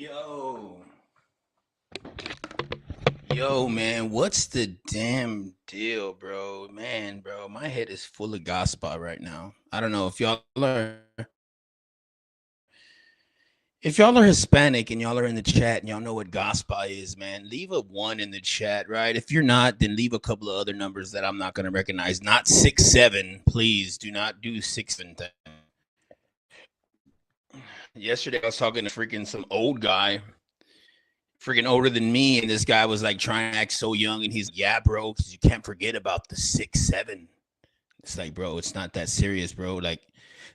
Yo, yo, man, what's the damn deal, bro? Man, bro, my head is full of gospel right now. I don't know if y'all are Hispanic and y'all are in the chat and y'all know what gospel is, man. Leave a 1 in the chat, right? If you're not, then leave a couple of other numbers that I'm not gonna recognize. Not 6 7, please. Do not do 6 7 thing. Yesterday I was talking to freaking some old guy, freaking older than me, and this guy was like trying to act so young, and he's yeah, bro, because you can't forget about the 6 7. It's like, bro, it's not that serious, bro. Like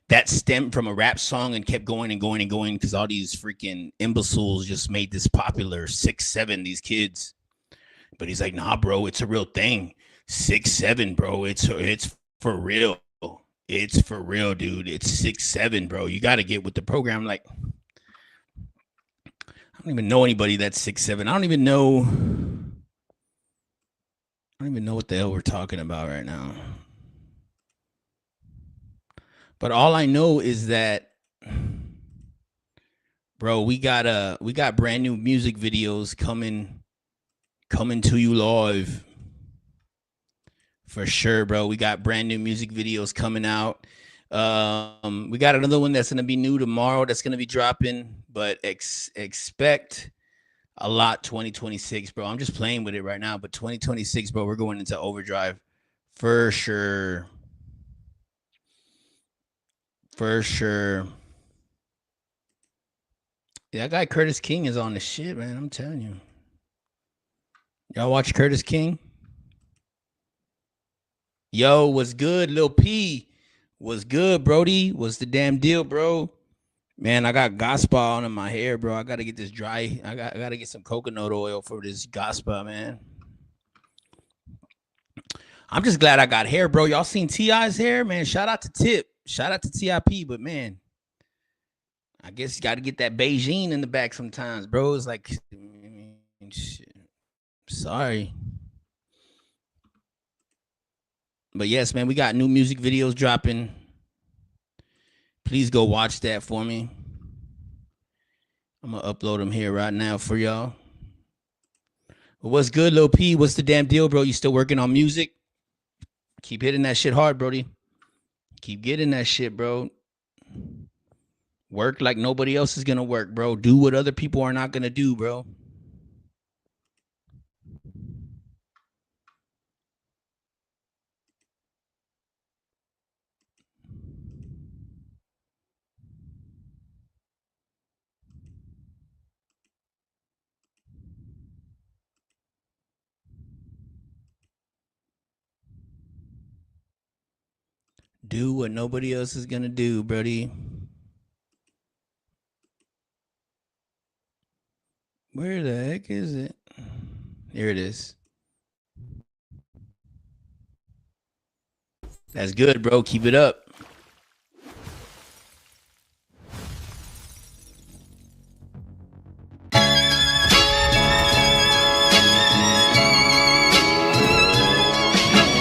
that stemmed from a rap song and kept going and going and going because all these freaking imbeciles just made this popular 6 7. These kids, but he's like, nah, bro, it's a real thing. 6 7, bro. It's for real. It's for real, dude. It's 6 7, bro. You got to get with the program. Like, I don't even know anybody that's 6 7. I don't even know what the hell we're talking about right now. But all I know is that, bro, we got brand new music videos coming to you live. For sure, bro. We got brand new music videos coming out. We got another one that's going to be new tomorrow that's going to be dropping, but expect a lot 2026, bro. I'm just playing with it right now, but 2026, bro, we're going into overdrive for sure. For sure. Yeah, that guy Curtis King is on the shit, man. I'm telling you. Y'all watch Curtis King? Yo, what's good? Lil P. What's good, Brody? What's the damn deal, bro? Man, I got gospel on in my hair, bro. I got to get this dry. I got to get some coconut oil for this gospel, man. I'm just glad I got hair, bro. Y'all seen T.I.'s hair? Man, shout out to Tip. Shout out to TIP, but man, I guess you got to get that Beijing in the back sometimes, bro. It's like, shit. Sorry. But yes, man, we got new music videos dropping. Please go watch that for me. I'm going to upload them here right now for y'all. But what's good, Lil P? What's the damn deal, bro? You still working on music? Keep hitting that shit hard, Brody. Keep getting that shit, bro. Work like nobody else is going to work, bro. Do what other people are not going to do, bro. Do what nobody else is going to do, buddy. Where the heck is it? Here it is. That's good, bro. Keep it up.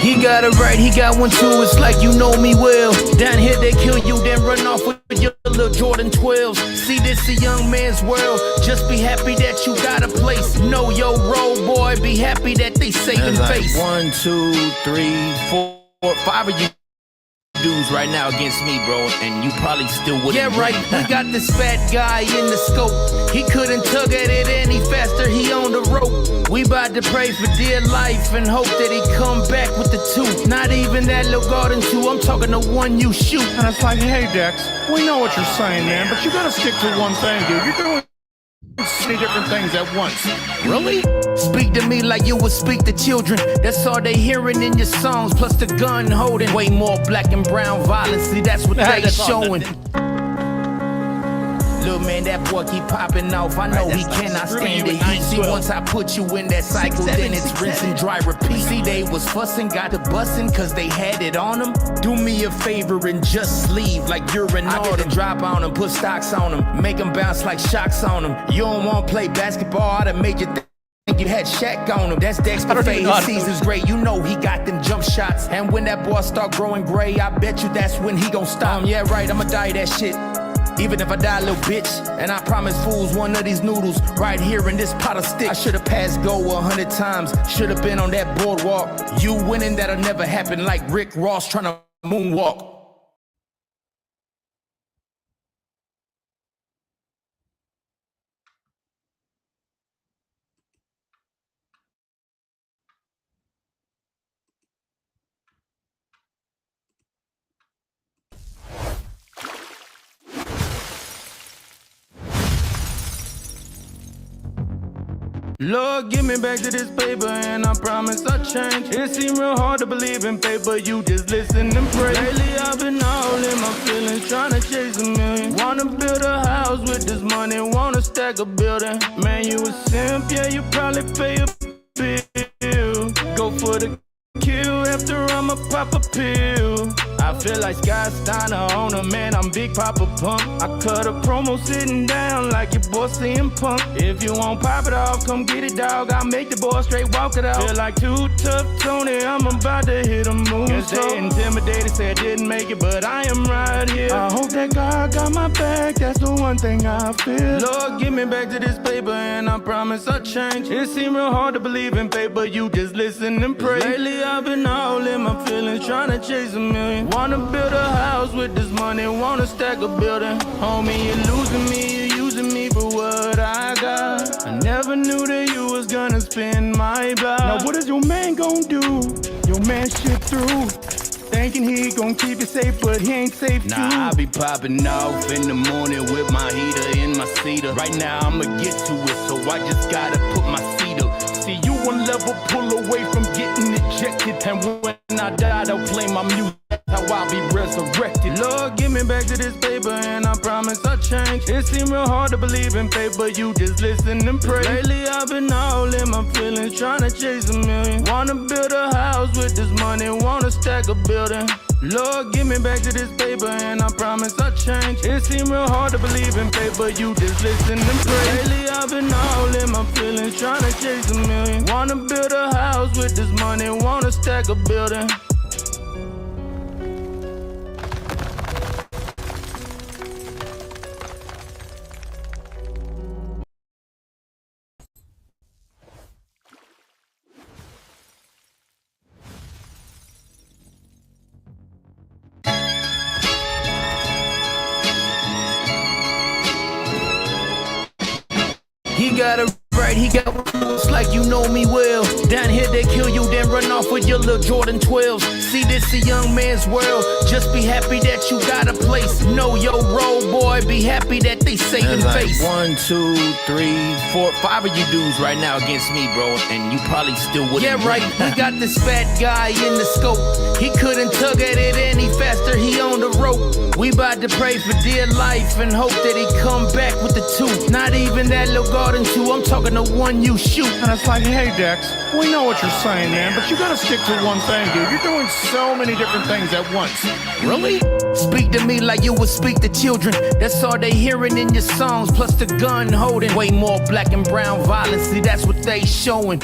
He got it right, he got one too, it's like you know me well. Down here they kill you, then run off with your little Jordan 12s. See, this a young man's world, just be happy that you got a place. Know your role, boy, be happy that they saving face. 1, 2, 3, 4, 5 of you dudes right now against me, bro, and you probably still wouldn't. Yeah, right, we got this fat guy in the scope. He couldn't tug at it any faster, he on the rope. We about to pray for dear life and hope that he come back with the two. Not even that little garden two, I'm talking the one you shoot. And it's like, hey, Dex, we know what you're saying, man, but you gotta stick to one thing, dude. You're doing many different things at once. Really? Speak to me like you would speak to children. That's all they hearing in your songs, plus the gun holding. Way more black and brown violence, see that's what they showing. Little man, that boy keep popping off. I know he cannot stand it. See, once I put you in that cycle, then it's rinse and dry repeat. See, they was fussing, got to busting, cause they had it on them. Do me a favor and just leave like you're an I get a drop on them, put stocks on them, make them bounce like shocks on them. You don't want to play basketball, I'd have made you think you had Shaq on him. That's Dex Buffet, his season's great. You know he got them jump shots. And when that boy start growing gray, I bet you that's when he gon' stop. Yeah, right, I'ma die that shit. Even if I die, little bitch, and I promise fools one of these noodles right here in this pot of sticks. I should've passed go 100 times, should've been on that boardwalk. You winning, that'll never happen, like Rick Ross trying to moonwalk. Lord, give me back to this paper and I promise I'll change. It seemed real hard to believe in fate, but you just listen and pray. Lately I've been all in my feelings, trying to chase a million. Wanna build a house with this money, wanna stack a building. Man, you a simp, yeah, you probably pay a bill. Go for the kill after I'ma pop a pill. I feel like Scott Steiner on a man, I'm Big Papa Pump. I cut a promo sitting down like your boy CM Punk. If you won't pop it off, come get it, dog. I'll make the boy straight walk it out. Feel like too tough, Tony, I'm about to hit a moon. Cause they intimidated, say I didn't make it, but I am right here. I hope that God got my back, that's the one thing I feel. Lord, give me back to this paper and I promise I'll change. It seemed real hard to believe in fate, but you just listen and pray. Lately I've been all in my feelings, trying to chase a million. Wanna build a house with this money, wanna stack a building. Homie, you're losing me, you're using me for what I got. I never knew that you was gonna spin my block. Now what is your man gonna do? Your man shit through. Thinking he gon' keep you safe, but he ain't safe too. Nah, I be popping off in the morning with my heater in my cedar. Right now I'ma get to it, so I just gotta put my seat up. See, you one level pull away from getting ejected. And when I die, they'll play my music. How I'll be resurrected. Lord, give me back to this paper and I promise I'll change. It seemed real hard to believe in fate, but you just listen and pray. Lately I've been all in my feelings, trying to chase a million. Wanna build a house with this money, wanna stack a building. Lord, give me back to this paper and I promise I'll change. It seemed real hard to believe in fate, but you just listen and pray. Lately I've been all in my feelings, trying to chase a million. Wanna build a house with this money, wanna stack a building. He got it right, he got rules like you know me well. Down here they kill you, then run off with your little Jordan 12s. See, this a young man's world. Just be happy that you got a place. Know your role, boy. Be happy that they saving face. 1, 2, 3, 4, 5 of you dudes right now against me, bro. And you probably still wouldn't. Yeah, right. We got this fat guy in the scope. He couldn't tug at it any faster. He on the rope. We about to pray for dear life and hope that he come back with the 2. Not even that little garden 2. I'm talking the one you shoot. And it's like, hey, Dex, we know what you're saying, man, but you gotta stick to one thing, dude. You're doing so many different things at once. Really? Speak to me like you would speak to children. That's all they hearing in your songs, plus the gun holding. Way more black and brown violence, see, that's what they showing.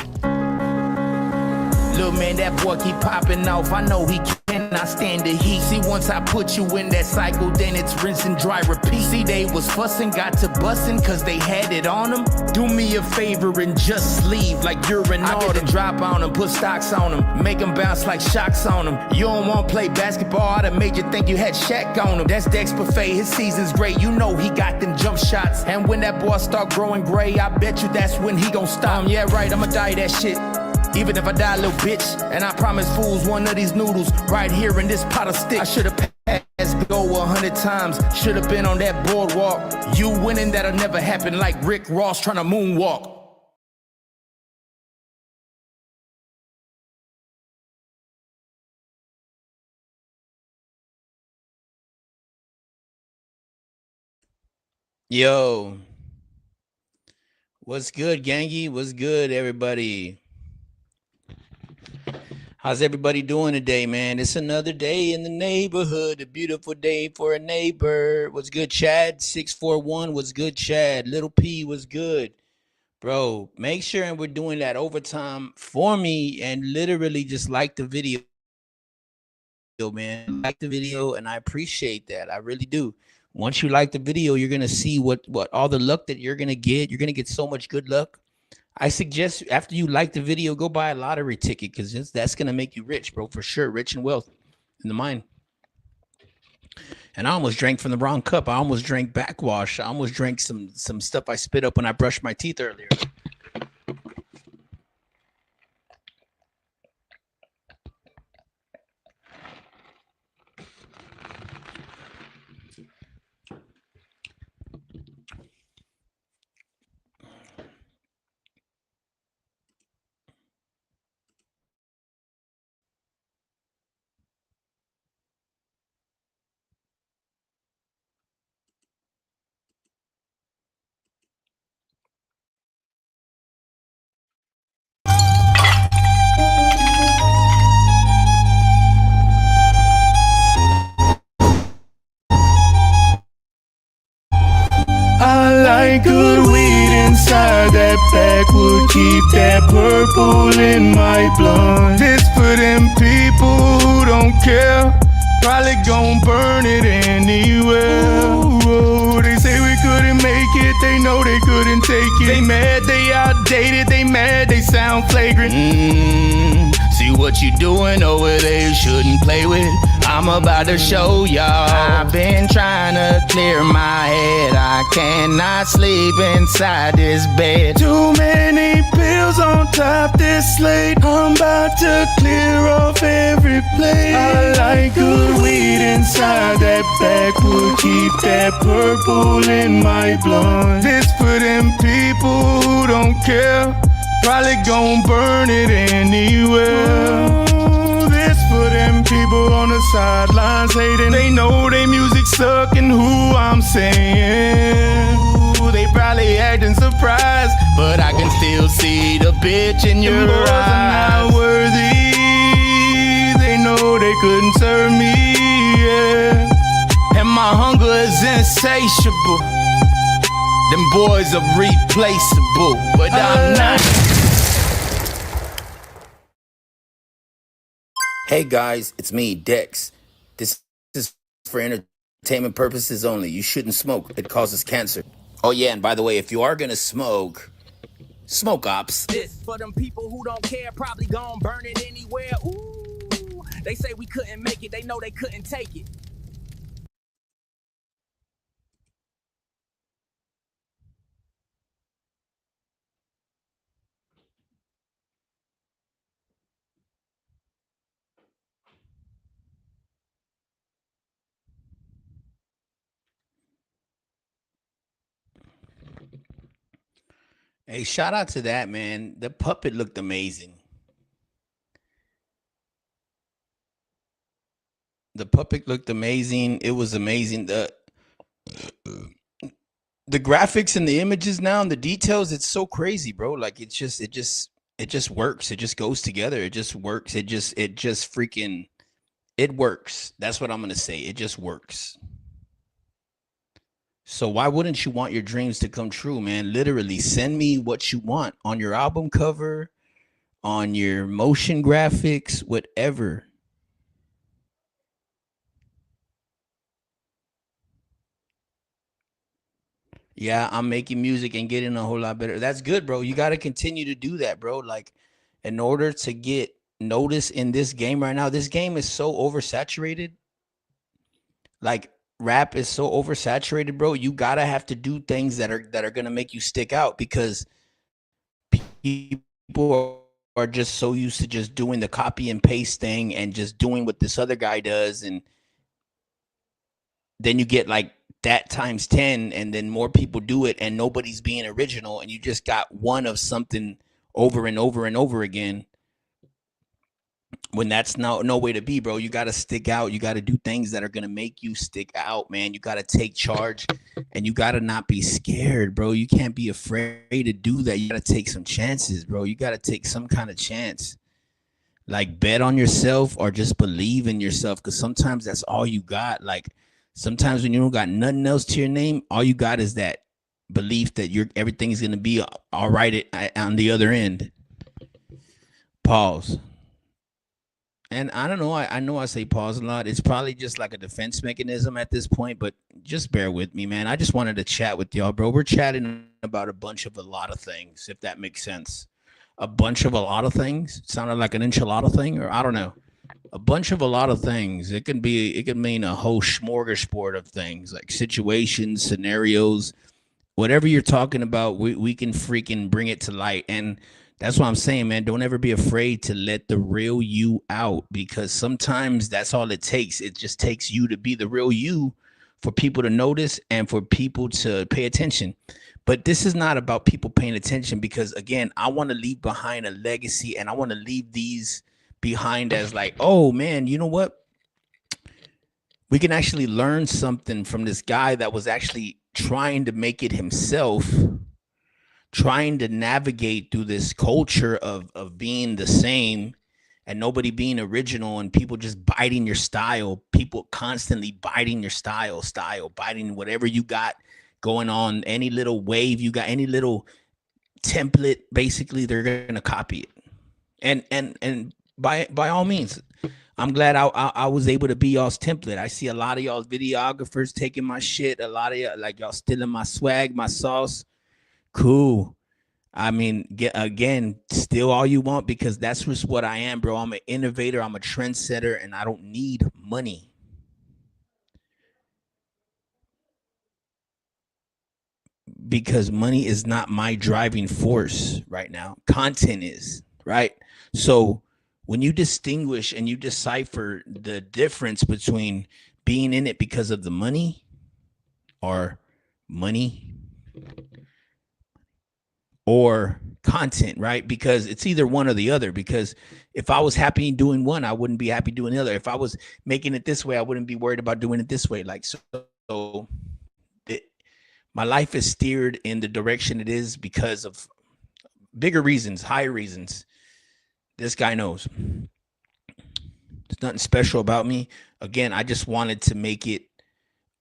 Little man, that boy keep popping off. I know he cannot stand the heat. See, once I put you in that cycle, then it's rinse and dry, repeat. See, they was fussing, got to busting, cause they had it on them. Do me a favor and just leave like you're an I could drop on them, put stocks on them, make them bounce like shocks on them. You don't want to play basketball, I'd have made you think you had Shaq on them. That's Dex Buffet, his season's great. You know he got them jump shots. And when that boy start growing gray, I bet you that's when he gon' stop. Yeah, right, I'ma die that shit. Even if I die, little bitch, and I promise fools one of these noodles right here in this pot of sticks. I should've passed go 100 times, should've been on that boardwalk. You winning, that'll never happen, like Rick Ross trying to moonwalk. Yo, what's good, gangy? What's good, everybody? How's everybody doing today, man? It's another day in the neighborhood, a beautiful day for a neighbor. What's good, Chad? 641 was good, Chad. Little P was good. Bro, make sure and we're doing that overtime for me and literally just like the video, man. Like the video, and I appreciate that. I really do. Once you like the video, you're gonna see what all the luck that you're gonna get. You're gonna get so much good luck. I suggest after you like the video, go buy a lottery ticket because that's gonna make you rich, bro, for sure. Rich in wealth in the mind. And I almost drank from the wrong cup. I almost drank backwash. I almost drank some stuff I spit up when I brushed my teeth earlier. I like good weed inside that backwood. Keep that purple in my blood. This for them people who don't care. Probably gon' burn it anywhere. Ooh, they say we couldn't make it. They know they couldn't take it. They mad, they outdated. They mad, they sound flagrant. See what you doing over there, you shouldn't play with. I'm about to show y'all. I've been trying to clear my head. I cannot sleep inside this bed. Too many pills on top this slate. I'm about to clear off every plate. I like good weed inside that backwood. Keep that purple in my blood. This for them people who don't care. Probably gon' burn it anywhere. This for them people on the sidelines hating. They know they music suck and who I'm saying. Ooh, they probably acting surprised, but I can still see the bitch in your eyes. Are not worthy. They know they couldn't serve me, yeah. And my hunger is insatiable. Them boys are replaceable, but I'm not. Hey guys, it's me, Dex. This is for entertainment purposes only. You shouldn't smoke. It causes cancer. Oh yeah, and by the way, if you are gonna smoke, smoke ops. This for them people who don't care, probably gon' burn it anywhere. Ooh, they say we couldn't make it. They know they couldn't take it. Hey, shout out to that, man. The puppet looked amazing. The puppet looked amazing. It was amazing. The graphics and the images now and the details, it's so crazy, bro. Like it just works. It just goes together. It just works. It just freaking it works. That's what I'm gonna say. It just works. So why wouldn't you want your dreams to come true, man? Literally send me what you want on your album cover, on your motion graphics, whatever. Yeah, I'm making music and getting a whole lot better. That's good, bro. You got to continue to do that, bro. Like in order to get notice in this game right now, this game is so oversaturated. Like rap is so oversaturated, bro. You gotta have to do things that are gonna make you stick out because people are just so used to just doing the copy and paste thing and just doing what this other guy does, and then you get like that times 10, and then more people do it, and nobody's being original, and you just got one of something over and over and over again. When that's no way to be, bro. You got to stick out. You got to do things that are going to make you stick out, man. You got to take charge and you got to not be scared, bro. You can't be afraid to do that. You got to take some chances, bro. You got to take some kind of chance. Like bet on yourself or just believe in yourself, because sometimes that's all you got. Like sometimes when you don't got nothing else to your name, all you got is that belief that everything's going to be all right on the other end. Pause. And I don't know. I know I say pause a lot. It's probably just like a defense mechanism at this point, but just bear with me, man. I just wanted to chat with y'all, bro. We're chatting about a lot of things, if that makes sense. A bunch of a lot of things. It sounded like an enchilada thing, or I don't know. A lot of things. It can mean a whole smorgasbord of things, like situations, scenarios, whatever you're talking about, we can freaking bring it to light. And that's what I'm saying, man. Don't ever be afraid to let the real you out, because sometimes that's all it takes. It just takes you to be the real you for people to notice and for people to pay attention. But this is not about people paying attention, because again, I want to leave behind a legacy, and I want to leave these behind as like, oh man, you know what? We can actually learn something from this guy that was actually trying to make it himself, trying to navigate through this culture of being the same and nobody being original, and people just biting your style, people constantly biting your style, biting whatever you got going on, any little wave you got, any little template, basically they're going to copy it. And by all means, I'm glad I was able to be y'all's template. I see a lot of y'all's videographers taking my shit, a lot of y'all, like, y'all stealing my swag, my sauce. Cool. I mean, again, steal all you want, because that's just what I am, bro. I'm an innovator. I'm a trendsetter, and I don't need money. Because money is not my driving force right now. Content is, right? So when you distinguish and you decipher the difference between being in it because of the money or money or content, right? Because it's either one or the other. Because if I was happy doing one, I wouldn't be happy doing the other. If I was making it this way, I wouldn't be worried about doing it this way. Like, so my life is steered in the direction it is because of bigger reasons, higher reasons. This guy knows. There's nothing special about me. Again, I just wanted to make it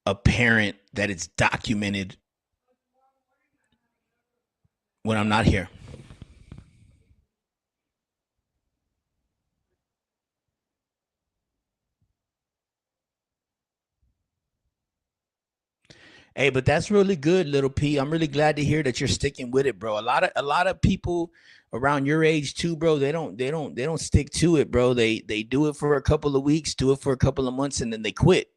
apparent that it's documented when I'm not here. Hey, but that's really good, little P. I'm really glad to hear that you're sticking with it, bro. A lot of people around your age too, bro. They don't stick to it, bro. They do it for a couple of weeks, do it for a couple of months, and then they quit.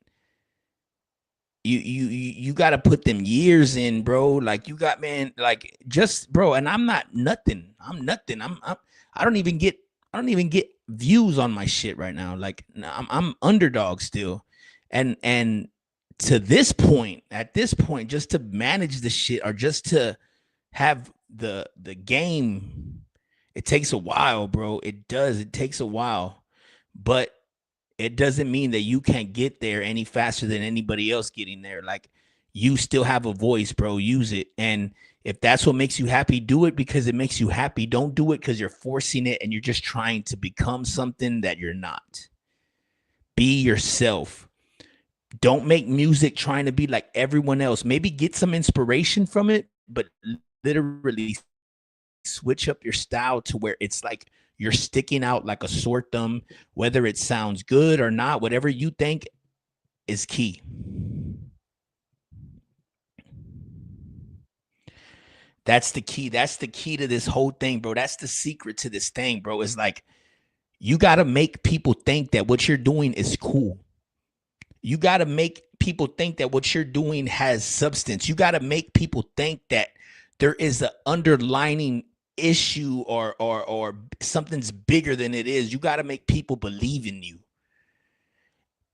You got to put them years in, bro. Like, you got, man, like, just, bro. And I'm not nothing. I'm nothing. I don't even get views on my shit right now. Like, I'm underdog still, and to this point, at this point, just to manage the shit or just to have the game, it takes a while, bro. It does. It takes a while, but it doesn't mean that you can't get there any faster than anybody else getting there. Like, you still have a voice, bro. Use it. And if that's what makes you happy, do it because it makes you happy. Don't do it because you're forcing it and you're just trying to become something that you're not. Be yourself. Don't make music trying to be like everyone else. Maybe get some inspiration from it, but literally switch up your style to where it's like you're sticking out like a sore thumb, whether it sounds good or not. Whatever you think is key. That's the key. That's the key to this whole thing, bro. That's the secret to this thing, bro. It's like, you got to make people think that what you're doing is cool. You got to make people think that what you're doing has substance. You got to make people think that there is an underlining issue or something's bigger than it is. You got to make people believe in you.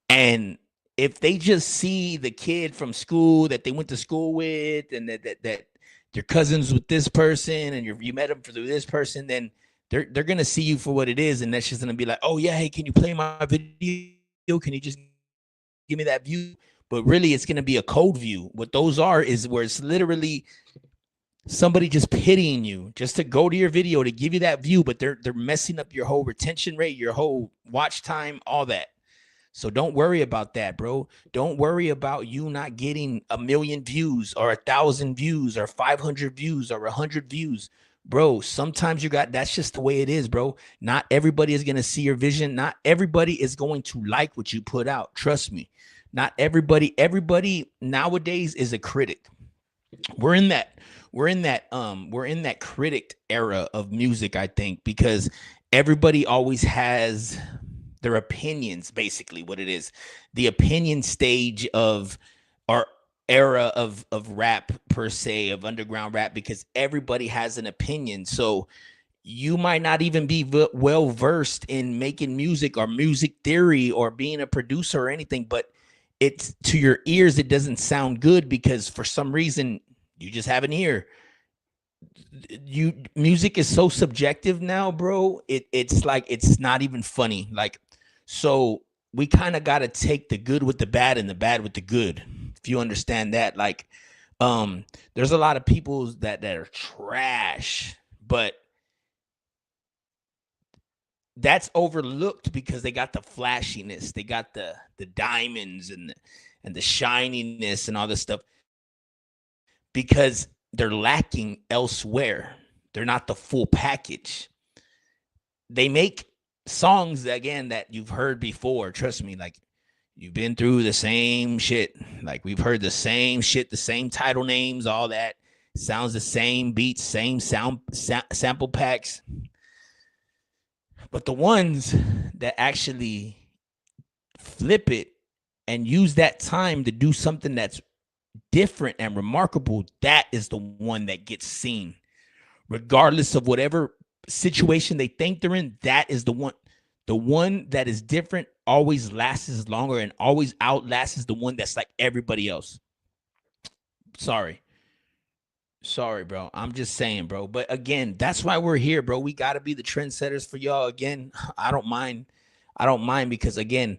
And if they just see the kid from school that they went to school with, and that your cousins with this person, and you met them through this person, then they're gonna see you for what it is, and that's just gonna be like, oh yeah, hey, can you play my video? Can you just give me that view? But really, it's gonna be a code view. What those are is where it's literally somebody just pitying you just to go to your video to give you that view, but they're messing up your whole retention rate, your whole watch time, all that. So don't worry about that, bro. Don't worry about you not getting 1 million views or 1,000 views or 500 views or 100 views. bro, sometimes that's just the way it is, bro. Not everybody is going to see your vision. Not everybody is going to like what you put out. Trust me. Not everybody nowadays is a critic. We're in that critic era of music, I think, because everybody always has their opinions, basically what it is. The opinion stage of our era of rap, per se, of underground rap, because everybody has an opinion. So you might not even be well versed in making music or music theory or being a producer or anything, but it's to your ears, it doesn't sound good because for some reason you just have an ear. Music is so subjective now, bro. It's like, it's not even funny. Like, so we kind of got to take the good with the bad and the bad with the good. If you understand that, like, there's a lot of people that are trash, but that's overlooked because they got the flashiness, they got the diamonds and the shininess and all this stuff, because they're lacking elsewhere. They're not the full package. They make songs, again, that you've heard before. Trust me, like, you've been through the same shit. Like, we've heard the same shit, the same title names, all that. Sounds the same, beats, same sample packs. But the ones that actually flip it and use that time to do something that's different and remarkable, that is the one that gets seen. Regardless of whatever situation they think they're in, that is the one. The one that is different always lasts longer and always outlasts the one that's like everybody else. Sorry, bro. I'm just saying, bro. But again, that's why we're here, bro. We got to be the trendsetters for y'all. Again, I don't mind because, again,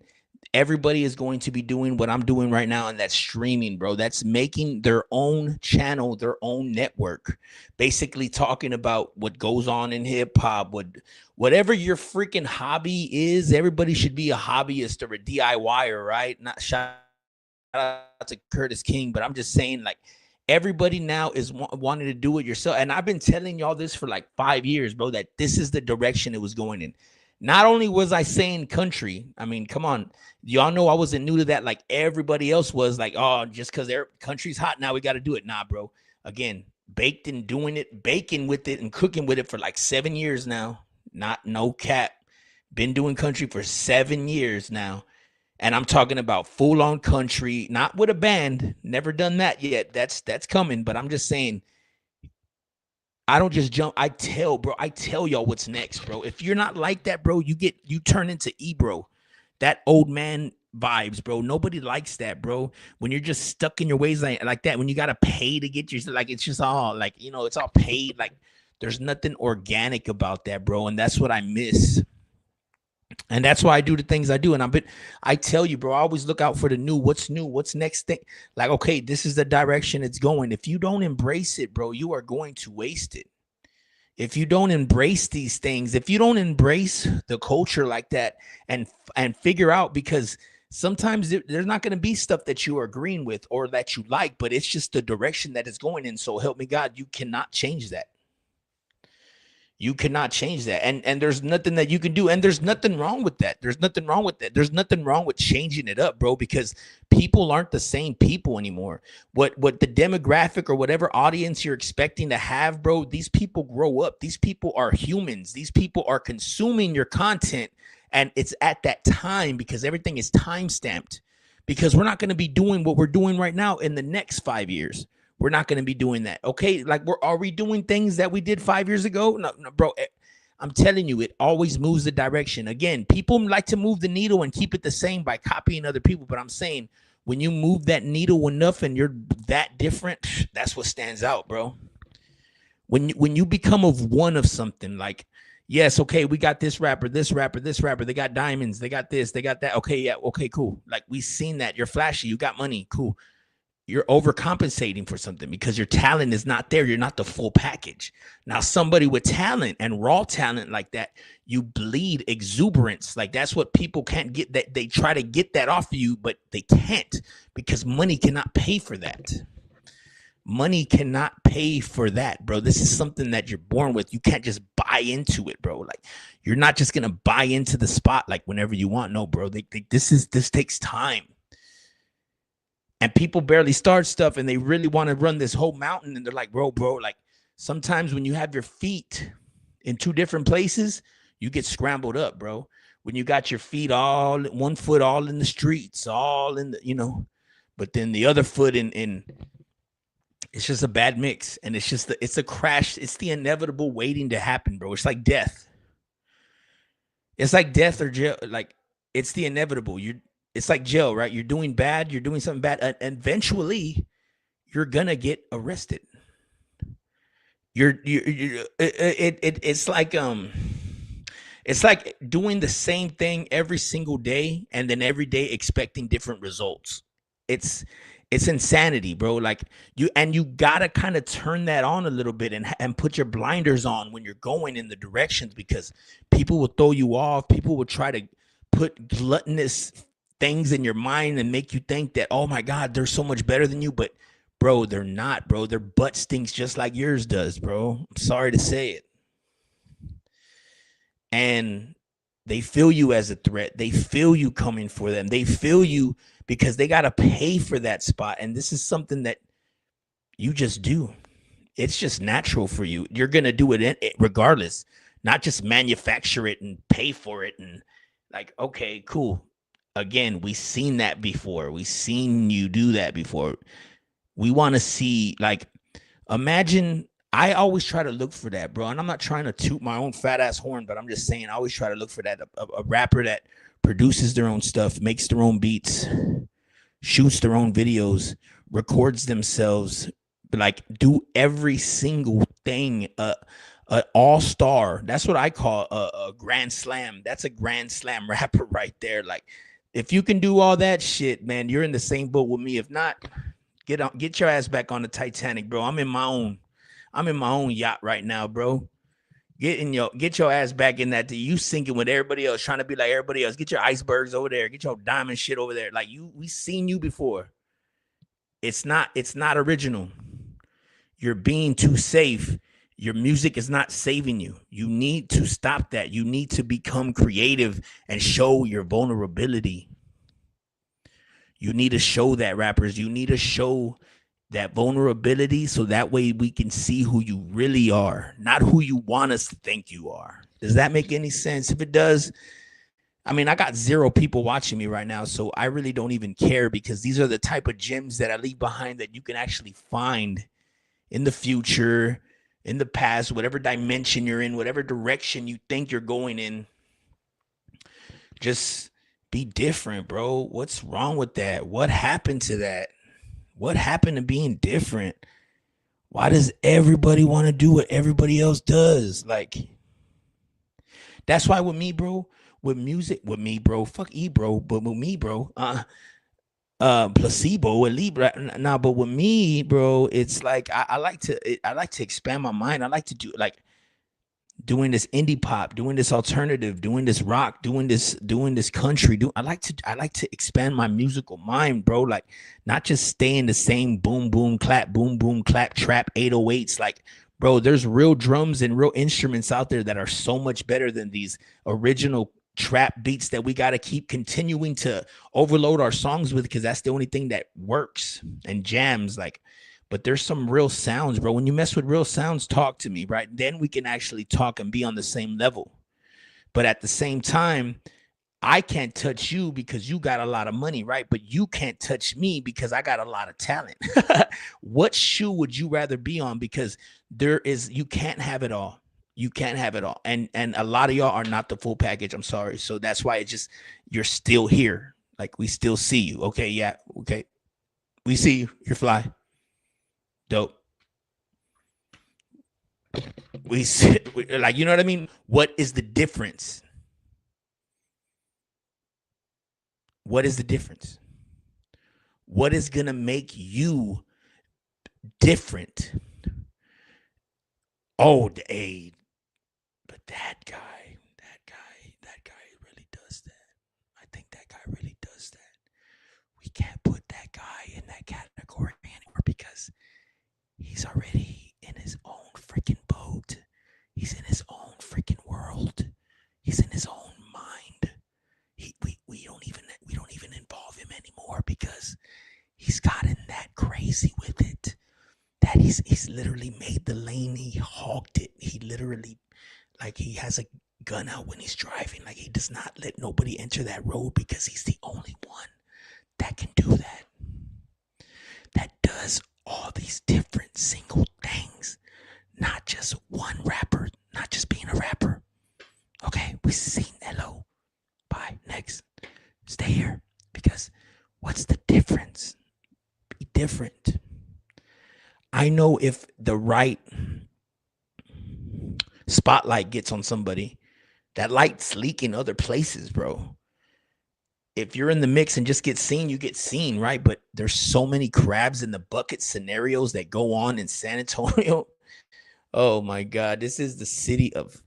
everybody is going to be doing what I'm doing right now, and that's streaming, bro. That's making their own channel, their own network, basically talking about what goes on in hip hop, whatever your freaking hobby is. Everybody should be a hobbyist or a DIYer, right? Not shout out to Curtis King, but I'm just saying, like, everybody now is wanting to do it yourself. And I've been telling y'all this for like 5 years, bro, that this is the direction it was going in. Not only was I saying country, I mean, come on, y'all know I wasn't new to that. Like everybody else was, like, oh, just because their country's hot now, we got to do it. Nah, bro. Again, baking with it and cooking with it for like 7 years now. No cap. Been doing country for 7 years now. And I'm talking about full on country, not with a band. Never done that yet. That's coming. But I'm just saying, I don't just jump. I tell y'all what's next, bro. If you're not like that, bro, you turn into Ebro, that old man vibes, bro. Nobody likes that, bro. When you're just stuck in your ways like that, when you got to pay to get your, like, it's just all like, it's all paid. Like, there's nothing organic about that, bro. And that's what I miss. And that's why I do the things I do. And I tell you, bro, I always look out for the new, what's next thing. Like, okay, this is the direction it's going. If you don't embrace it, bro, you are going to waste it. If you don't embrace these things, if you don't embrace the culture like that and figure out, because sometimes there's not going to be stuff that you are agreeing with or that you like, but it's just the direction that it's going in. So help me God, you cannot change that. You cannot change that. And there's nothing that you can do. And there's nothing wrong with that. There's nothing wrong with that. There's nothing wrong with changing it up, bro, because people aren't the same people anymore. What the demographic or whatever audience you're expecting to have, bro, these people grow up. These people are humans. These people are consuming your content. And it's at that time, because everything is time stamped, because we're not going to be doing what we're doing right now in the next 5 years. We're not going to be doing that. Okay. Like, are we doing things that we did 5 years ago? No, bro, I'm telling you, it always moves the direction. Again, people like to move the needle and keep it the same by copying other people. But I'm saying, when you move that needle enough and you're that different, that's what stands out, bro. When you become one of something, like, yes, okay, we got this rapper, they got diamonds, they got this, they got that. Okay, yeah, okay, cool. Like, we've seen that. You're flashy, you got money, cool. You're overcompensating for something because your talent is not there. You're not the full package. Now, somebody with talent and raw talent like that, you bleed exuberance. Like, that's what people can't get. That they try to get that off of you, but they can't, because money cannot pay for that. Money cannot pay for that, bro. This is something that you're born with. You can't just buy into it, bro. Like, you're not just gonna buy into the spot like whenever you want. No, bro. This takes time. And people barely start stuff and they really want to run this whole mountain. And they're like, bro, like sometimes when you have your feet in two different places, you get scrambled up, bro. When you got your feet all, one foot all in the streets, all in the, but then the other foot in it's just a bad mix. And it's a crash. It's the inevitable waiting to happen, bro. It's like death. It's like death or jail. Like, it's the inevitable. It's like jail, right? You're doing bad. You're doing something bad. And eventually, you're gonna get arrested. It's like doing the same thing every single day, and then every day expecting different results. It's insanity, bro. Like, you gotta kind of turn that on a little bit and put your blinders on when you're going in the directions, because people will throw you off. People will try to put gluttonous things in your mind and make you think that, oh my God, they're so much better than you. But bro, they're not, bro. Their butt stinks just like yours does, bro. I'm sorry to say it. And they feel you as a threat. They feel you coming for them. They feel you because they got to pay for that spot. And this is something that you just do. It's just natural for you. You're going to do it regardless, not just manufacture it and pay for it. And like, okay, cool. Again, we've seen that before. We've seen you do that before. We want to see, like, imagine, I always try to look for that, bro. And I'm not trying to toot my own fat ass horn, but I'm just saying, I always try to look for that. A rapper that produces their own stuff, makes their own beats, shoots their own videos, records themselves, like, do every single thing. An all-star. That's what I call a grand slam. That's a grand slam rapper right there. Like, if you can do all that shit, man, you're in the same boat with me. If not, get your ass back on the Titanic, bro. I'm in my own yacht right now, bro. Get your ass back in that. You sinking with everybody else, trying to be like everybody else. Get your icebergs over there. Get your diamond shit over there. Like, we seen you before. It's not original. You're being too safe. Your music is not saving you. You need to stop that. You need to become creative and show your vulnerability. You need to show that, rappers. You need to show that vulnerability so that way we can see who you really are, not who you want us to think you are. Does that make any sense? If it does, I mean, I got 0 people watching me right now, so I really don't even care, because these are the type of gems that I leave behind that you can actually find in the future, in the past, whatever dimension you're in, whatever direction you think you're going in. Just be different, bro. What's wrong with that? What happened to that? What happened to being different? Why does everybody want to do what everybody else does? Like, that's why with me, bro, with music, with me, bro, fuck bro, but with me, bro, Placebo with Libra. Nah, but with me, bro, it's like I like to expand my mind. I like to do, like, doing this indie pop, doing this alternative, doing this rock, doing this country. I like to expand my musical mind, bro. Like, not just stay in the same boom boom clap trap 808s. Like, bro, there's real drums and real instruments out there that are so much better than these original trap beats that we got to keep continuing to overload our songs with, because that's the only thing that works and jams. Like, but there's some real sounds, bro. When you mess with real sounds, talk to me, right? Then we can actually talk and be on the same level. But at the same time, I can't touch you because you got a lot of money, right? But you can't touch me because I got a lot of talent. What shoe would you rather be on? Because you can't have it all. You can't have it all. And a lot of y'all are not the full package. I'm sorry. So that's why you're still here. Like, we still see you. Okay. Yeah. Okay. We see you. You're fly. Dope. We see, like, you know what I mean? What is the difference? What is the difference? What is going to make you different? Oh, but that guy really does that. I think that guy really does that. We can't put that guy in that category anymore because He's already in his own freaking boat. He's in his own freaking world. He's in his own mind. We don't even involve him anymore because he's gotten that crazy with it that he's literally made the lane. He hogged it. He literally, like, he has a gun out when he's driving. Like, he does not let nobody enter that road because he's the only one that can do that. That does all these different single things, not just one rapper, not just being a rapper. Okay, we've seen hello. Bye. Next. Stay here. Because what's the difference? Be different. I know if the right spotlight gets on somebody, that light's leaking other places, bro. If you're in the mix and just get seen, you get seen, right? But there's so many crabs in the bucket scenarios that go on in San Antonio. Oh my God, this is the city of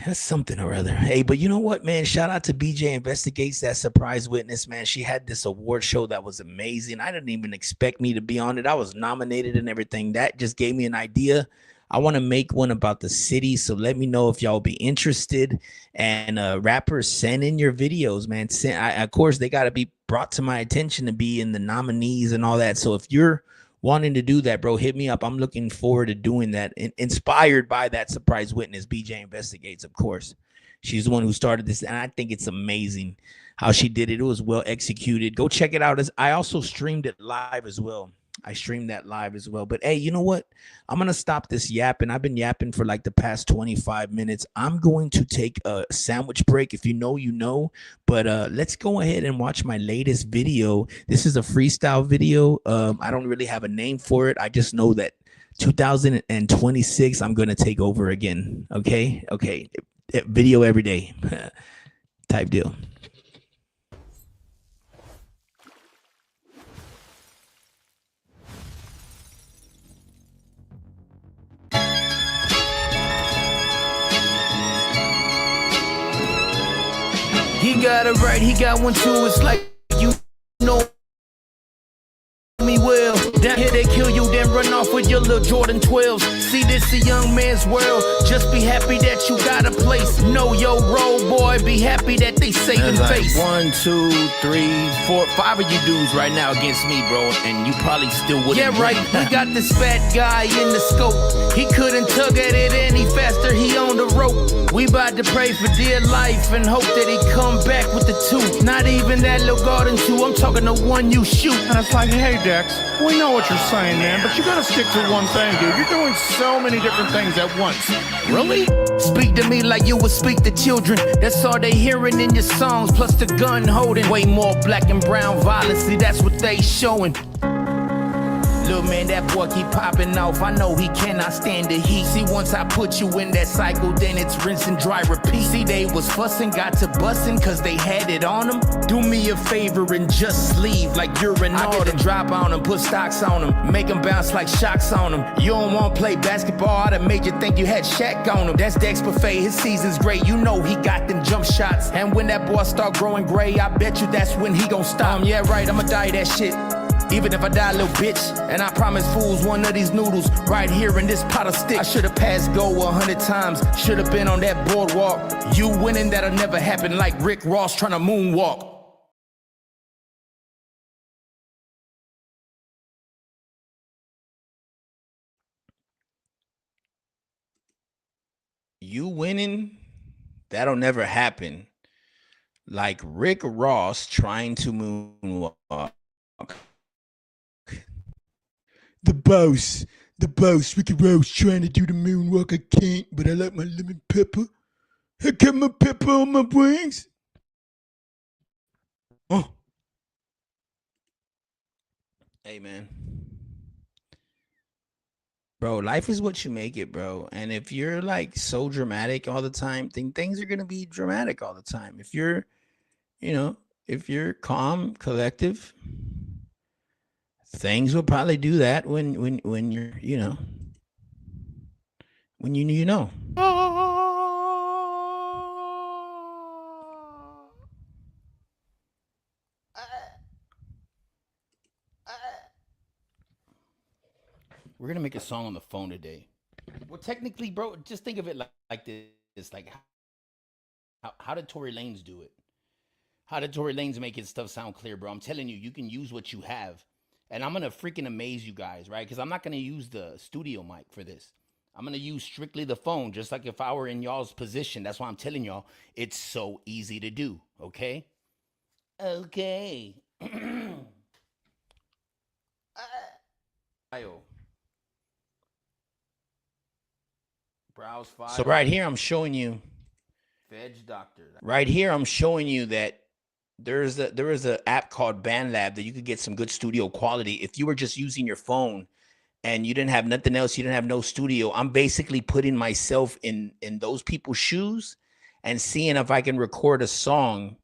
that's something or other. Hey, but you know what, man? Shout out to BJ Investigates, that surprise witness, man. She had this award show that was amazing. I didn't even expect me to be on it. I was nominated and everything. That just gave me an idea. I want to make one about the city, so let me know if y'all be interested. And rappers, send in your videos, man. Of course, they got to be brought to my attention to be in the nominees and all that. So if you're wanting to do that, bro, hit me up. I'm looking forward to doing that. Inspired by that surprise witness, BJ Investigates, of course. She's the one who started this, and I think it's amazing how she did it. It was well executed. Go check it out. I also streamed it live as well. I streamed that live as well. But hey, you know what? I'm going to stop this yapping. I've been yapping for like the past 25 minutes. I'm going to take a sandwich break. If you know, you know. But let's go ahead and watch my latest video. This is a freestyle video. I don't really have a name for it. I just know that 2026, I'm going to take over again. Okay? Okay. Video every day type deal. He got it right, he got one too. It's like you know me well. Down here they kill you, then run off with your little Jordan 12s. See, this a young man's world. Just be happy that you got a place. Know your role, boy. Be happy that they saving face. 1, 2, 3, 4, 5 of you dudes right now against me, bro. And you probably still wouldn't. Yeah, right. We got this fat guy in the scope. He couldn't tug at it any faster. He on the rope. We about to pray for dear life and hope that he come back with the 2. Not even that little garden 2. I'm talking the one you shoot. And it's like, hey, Dex, we know what you're saying, man, but you gotta stick to one thing, dude. You're doing so many different things at once. Really? Speak to me like you would speak to children. That's all they hearing in your songs, plus the gun holding. Way more black and brown violence, see, that's what they showing. Little man, that boy keep popping off. I know he cannot stand the heat. See, once I put you in that cycle, then it's rinse and dry repeat. See, they was fussing, got to busting, cause they had it on them. Do me a favor and just leave like you're an I get to drop on them, put stocks on them, make them bounce like shocks on them. You don't want to play basketball, I'd have made you think you had Shaq on them. That's Dex Buffet, his season's great. You know he got them jump shots. And when that boy start growing gray, I bet you that's when he gon' stop. Yeah, right, I'ma die that shit. Even if I die, little bitch. And I promise fools one of these noodles right here in this pot of stick. I should have passed go 100 times. Should have been on that boardwalk. You winning, that'll never happen, like Rick Ross trying to moonwalk. You winning, that'll never happen, like Rick Ross trying to moonwalk. The boss, Ricky Rose trying to do the moonwalk. I can't, but I like my lemon pepper. I got my pepper on my wings. Oh. Hey, man. Bro, life is what you make it, bro. And if you're like so dramatic all the time, things are going to be dramatic all the time. If you're, if you're calm, collective, things will probably do that when you're, when you know. We're gonna make a song on the phone today. Well, technically, bro, just think of it like this. Like, how did Tory Lanez do it? How did Tory Lanez make his stuff sound clear, bro? I'm telling you, you can use what you have. And I'm gonna freaking amaze you guys, right? Because I'm not gonna use the studio mic for this. I'm gonna use strictly the phone, just like if I were in y'all's position. That's why I'm telling y'all, it's so easy to do, okay? Okay. Browse file. So right here, I'm showing you. Veg Doctor. Right here, I'm showing you that there is an app called BandLab that you could get some good studio quality. If you were just using your phone and you didn't have nothing else, you didn't have no studio, I'm basically putting myself in those people's shoes and seeing if I can record a song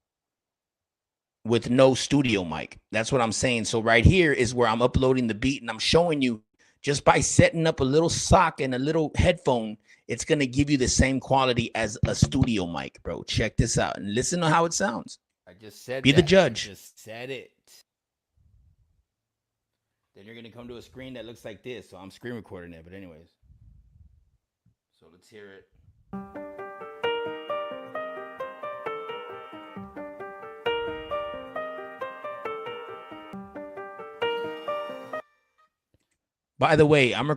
with no studio mic. That's what I'm saying. So right here is where I'm uploading the beat, and I'm showing you just by setting up a little sock and a little headphone, it's going to give you the same quality as a studio mic, bro. Check this out and listen to how it sounds. I just said Be the judge. I just said it. Then you're going to come to a screen that looks like this. So I'm screen recording it. But anyways. So let's hear it. By the way, I'm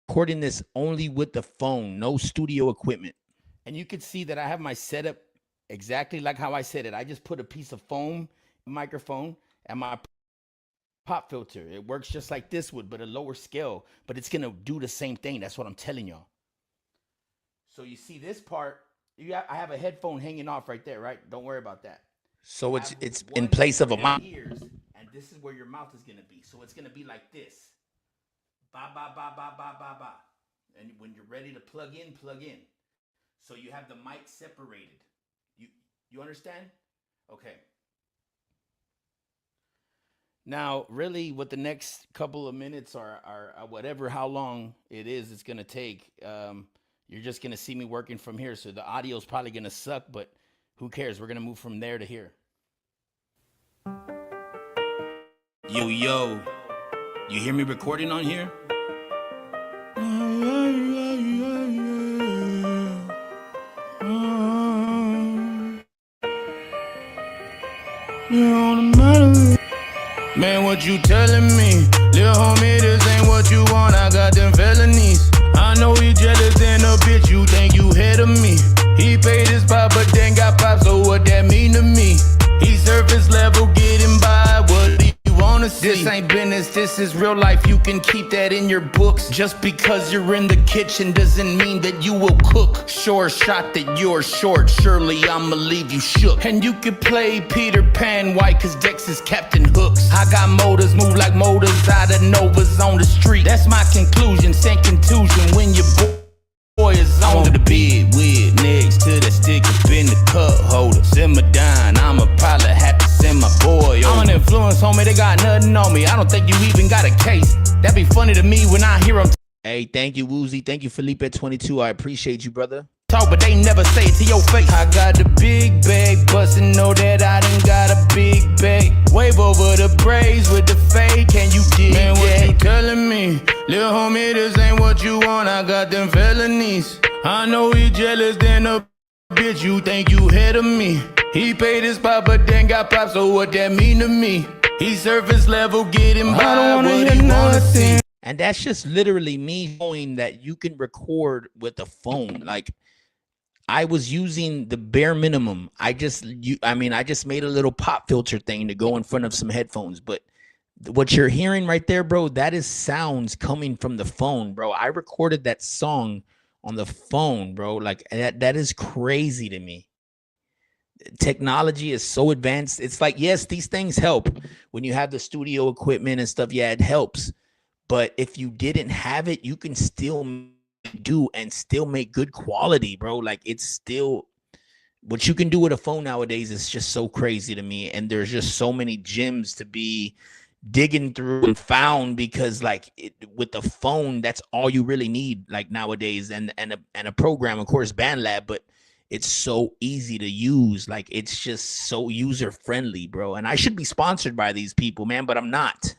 recording this only with the phone, no studio equipment. And you can see that I have my setup exactly like how I said it. I just put a piece of foam microphone and my pop filter. It works just like this would, but a lower scale. But it's going to do the same thing. That's what I'm telling y'all. So you see this part, I have a headphone hanging off right there, right? Don't worry about that. So it's in place of a mouth. And this is where your mouth is going to be. So it's going to be like this. Ba, ba, ba, ba, ba, ba, ba. And when you're ready to plug in, plug in. So you have the mic separated. You understand? Okay. Now, really, what the next couple of minutes are whatever, how long it is, it's going to take. You're just going to see me working from here. So the audio is probably going to suck, but who cares? We're going to move from there to here. Yo, yo. You hear me recording on here? Man, what you telling me? Lil' homie, this ain't what you want. I got them felonies. I know he jealous and a bitch. You think you ahead of me? He paid his pop, but then got pop. So what that mean to me? He surface level, getting by. What do you wanna see? This ain't business, this is real life. You can keep that in your books. Just because you're in the kitchen doesn't mean that you will cook. Sure shot that you're short, surely I'ma leave you shook. And you can play Peter Pan white, cause Dex is Captain Hooks. I got motors, move like motors out of Novas on the street. That's my conclusion, same contusion when your boy is on the bed with next to the stick up in the cup holder. Simmer down, I'ma probably have to send my boy over. I'm an influence, homie, they got nothing on me. I don't think you even got a case. That'd be funny to me when I hear them. Hey, thank you, Woozy. Thank you, Felipe22. I appreciate you, brother. Talk, but they never say it to your face. I got the big bag, bustin', know that I done got a big bag. Wave over the braids with the fade, can you dig Man, what that? You telling me? Lil' homie, this ain't what you want, I got them felonies. I know he jealous, then a bitch, you think you ahead of me. He paid his pop, but then got pop, so what that mean to me? He surface level, getting by, I don't wanna hear nothing. And that's just literally me showing that you can record with a phone. Like, I was using the bare minimum. I just made a little pop filter thing to go in front of some headphones. But what you're hearing right there, bro, that is sounds coming from the phone, bro. I recorded that song on the phone, bro. Like that is crazy to me. Technology is so advanced. It's like, yes, these things help when you have the studio equipment and stuff. Yeah, it helps. But if you didn't have it, you can still do and still make good quality, bro. Like it's still what you can do with a phone nowadays is just so crazy to me. And there's just so many gems to be digging through and found because like with the phone, that's all you really need like nowadays. And a program, of course, BandLab, but it's so easy to use. Like it's just so user friendly, bro. And I should be sponsored by these people, man, but I'm not.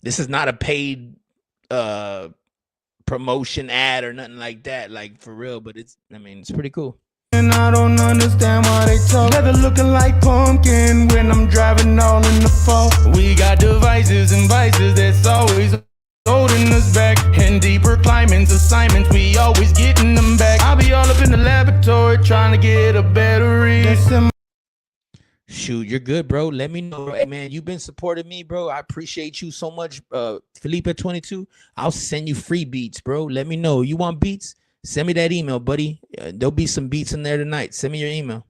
This is not a paid promotion ad or nothing like that, like for real. But it's pretty cool. And I don't understand why they talk. Leather looking like pumpkin when I'm driving all in the fall. We got devices and vices that's always holding us back. And deeper climbing's assignments, we always getting them back. I'll be all up in the laboratory trying to get a better read. Shoot, you're good, bro. Let me know. Hey, man, you've been supporting me, bro. I appreciate you so much. Felipe 22, I'll send you free beats, bro. Let me know. You want beats? Send me that email, buddy. There'll be some beats in there tonight. Send me your email.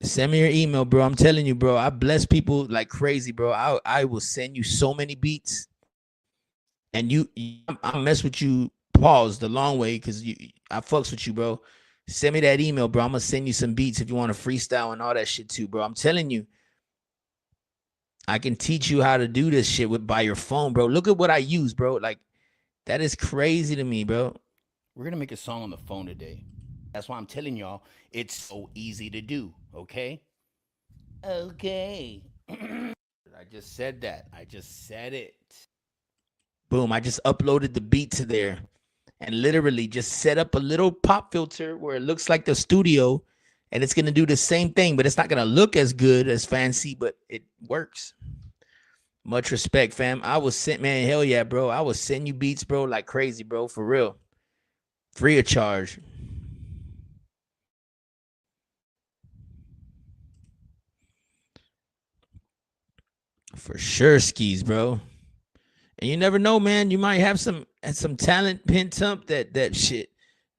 Send me your email, bro. I'm telling you, bro. I bless people like crazy, bro. I will send you so many beats. And I'll mess with you, pause, the long way, because I fucks with you, bro. Send me that email, bro. I'm going to send you some beats if you want to freestyle and all that shit too, bro. I'm telling you. I can teach you how to do this shit by your phone, bro. Look at what I use, bro. Like, that is crazy to me, bro. We're going to make a song on the phone today. That's why I'm telling y'all it's so easy to do, okay? Okay. I just said that. I just said it. Boom. I just uploaded the beat to there and literally just set up a little pop filter where it looks like the studio, and it's going to do the same thing, but it's not going to look as good, as fancy, but it works. Much respect, fam. I was sent, man. Hell yeah, bro. I was sending you beats, bro, like crazy, bro. For real. Free of charge. For sure, skis, bro. And you never know, man. You might have some talent pent up that shit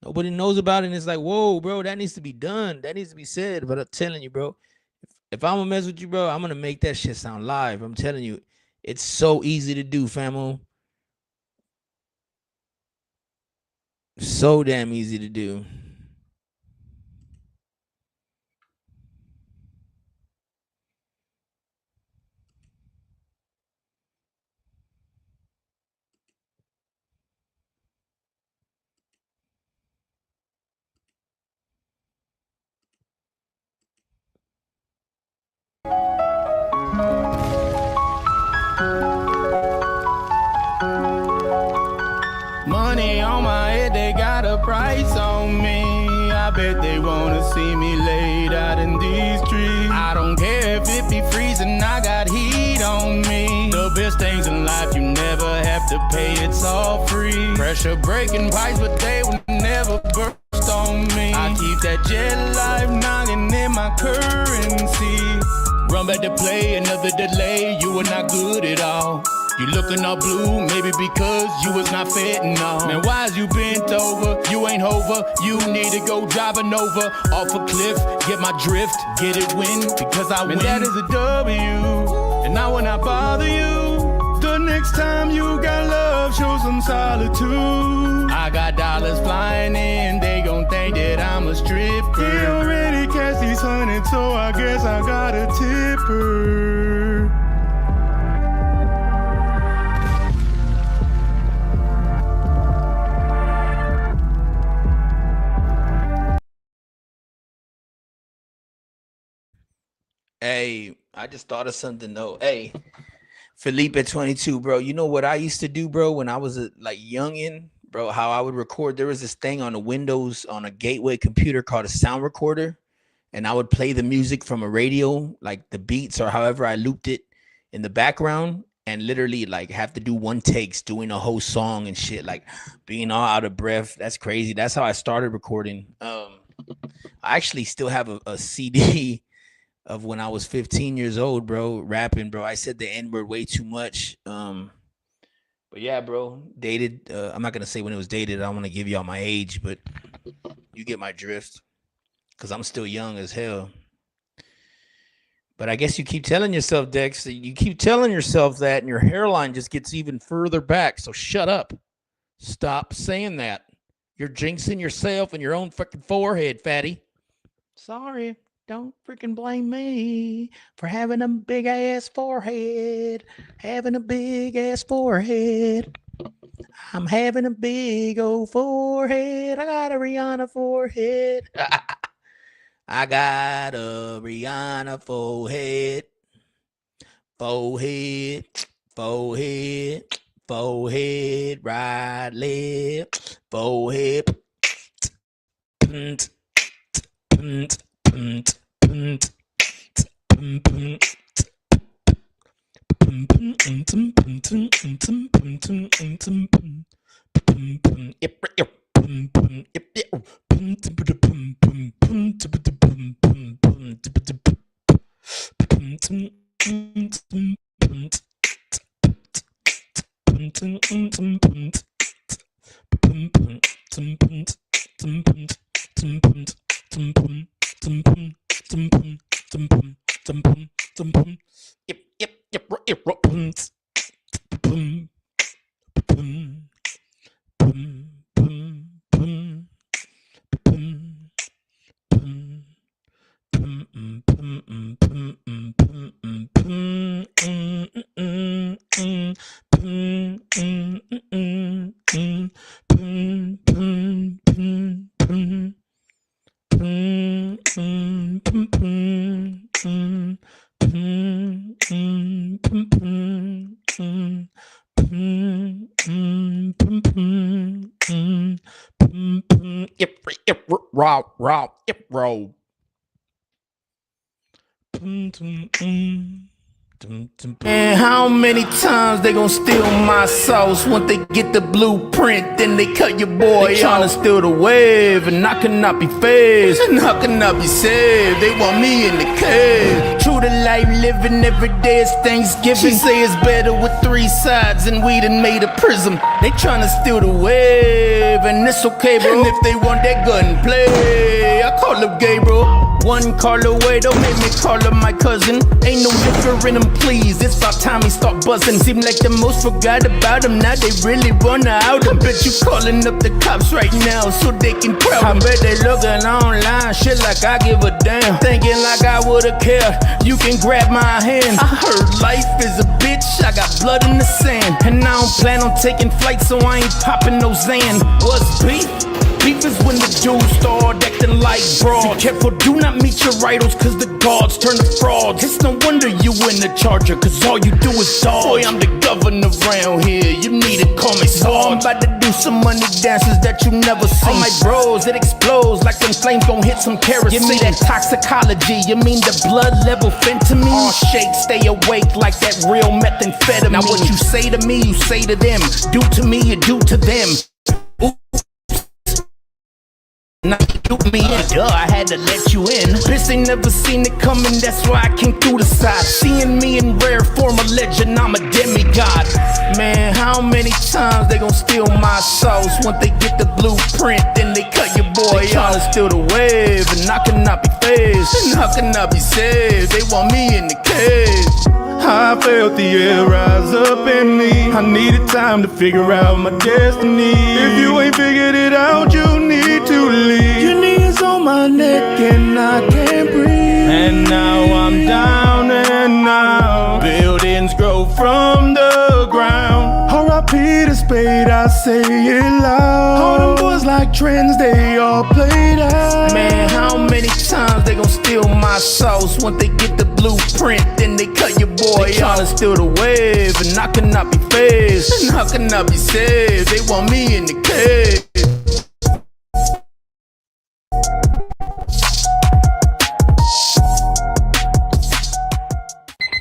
nobody knows about it. And it's like, whoa, bro, that needs to be done. That needs to be said. But I'm telling you, bro, if I'm gonna mess with you, bro, I'm gonna make that shit sound live. I'm telling you. It's so easy to do, famo. So damn easy to do. Money on my head, they got a price on me. I bet they wanna see me laid out in these streets. I don't care if it be freezing, I got heat on me. The best things in life you never have to pay, it's all free. Pressure breaking pipes, but they will never burst on me. I keep that jet life knocking in my currency. Run back to play, another delay, you were not good at all. You looking all blue, maybe because you was not fitting on. Man, why is you bent over? You ain't over. You need to go driving over off a cliff. Get my drift, get it win because I win. Man, that is a W, and I will not bother you. The next time you got love, show some solitude. I got dollars flying in, they gon' think that I'm a stripper. He already cashed these 100, so I guess I got a tipper. Hey, I just thought of something though. Hey, Felipe 22, bro. You know what I used to do, bro, when I was a youngin', bro, how I would record. There was this thing on the Windows on a gateway computer called a sound recorder, and I would play the music from a radio, like the beats or however I looped it in the background, and literally like have to do one takes doing a whole song and shit, like being all out of breath. That's crazy. That's how I started recording. I actually still have a CD of when I was 15 years old, bro, rapping, bro. I said the N-word way too much. But yeah, bro, dated. I'm not going to say when it was dated. I don't want to give y'all my age, but you get my drift because I'm still young as hell. But I guess you keep telling yourself, Dex, you keep telling yourself that and your hairline just gets even further back. So shut up. Stop saying that. You're jinxing yourself and your own fucking forehead, fatty. Sorry. Don't freaking blame me for having a big ass forehead. Having a big ass forehead. I'm having a big old forehead. I got a Rihanna forehead. I got a Rihanna forehead. Forehead. Forehead. Forehead, right leg, forehead. And how many times they gon' steal my sauce? Once they get the blueprint, then they cut your boy. They tryna steal the wave, and I cannot be phased, and I cannot be saved. They want me in the cave. True to life, living every day is Thanksgiving. She say it's better with 3 sides, and we done made a prism. They tryna steal the wave, and it's okay, bro. And if they want that gun play, I call up Gabriel. One call away, don't make me call up my cousin. Ain't no liquor in them, please. It's about time he start buzzing. Seem like the most forgot about him. Now they really run out. I bet you calling up the cops right now so they can crowd him. I bet they looking online, shit like I give a damn. Thinking like I would've cared. You can grab my hand. I heard life is a bitch. I got blood in the sand, and I don't plan on taking flights, so I ain't popping no Xan. What's beef? Beef is when the dudes start acting like broad. Be careful, do not meet your idols, cause the gods turn to frauds. It's no wonder you in the charger, cause all you do is dodge. Boy, I'm the governor around here, you need to call me Sarge. I'm about to do some money dances that you never see. All my bros, it explodes like them flames gon' hit some kerosene. Give me that toxicology, you mean the blood level fentanyl? All shake, stay awake like that real methamphetamine. Now what you say to me, you say to them. Do to me, you do to them. Now you me in, duh, I had to let you in. Bitch, they never seen it coming, that's why I came through the side. Seeing me in rare form, a legend, I'm a demigod. Man, how many times they gon' steal my sauce? Once they get the blueprint, then they cut your boy out. They steal the wave, and I cannot be phased, and I cannot be saved. They want me in the cage. I felt the air rise up in me. I needed time to figure out my destiny. If you ain't figured it out, you need to leave. Your knees on my neck and I can't breathe. And now I'm down and out. Buildings grow from the ground. R.I.P. to Spade, I say it loud. All them boys like trends, they all played out. Man, how many times they gon' steal my sauce? Once they get the blueprint, then they cut your boy out. They tryna steal the wave, and I cannot be phased, and I cannot be saved. They want me in the cage.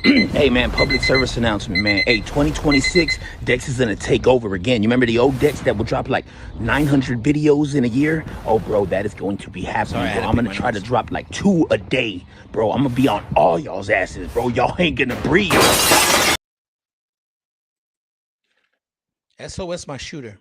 Hey man, public service announcement, man. Hey, 2026, Dex is gonna take over again. You remember the old Dex that would drop like 900 videos in a year? Oh, bro, that is going to be happening, bro. I'm gonna try to drop like 2 a day, bro. I'm gonna be on all y'all's asses, bro. Y'all ain't gonna breathe. SOS my shooter.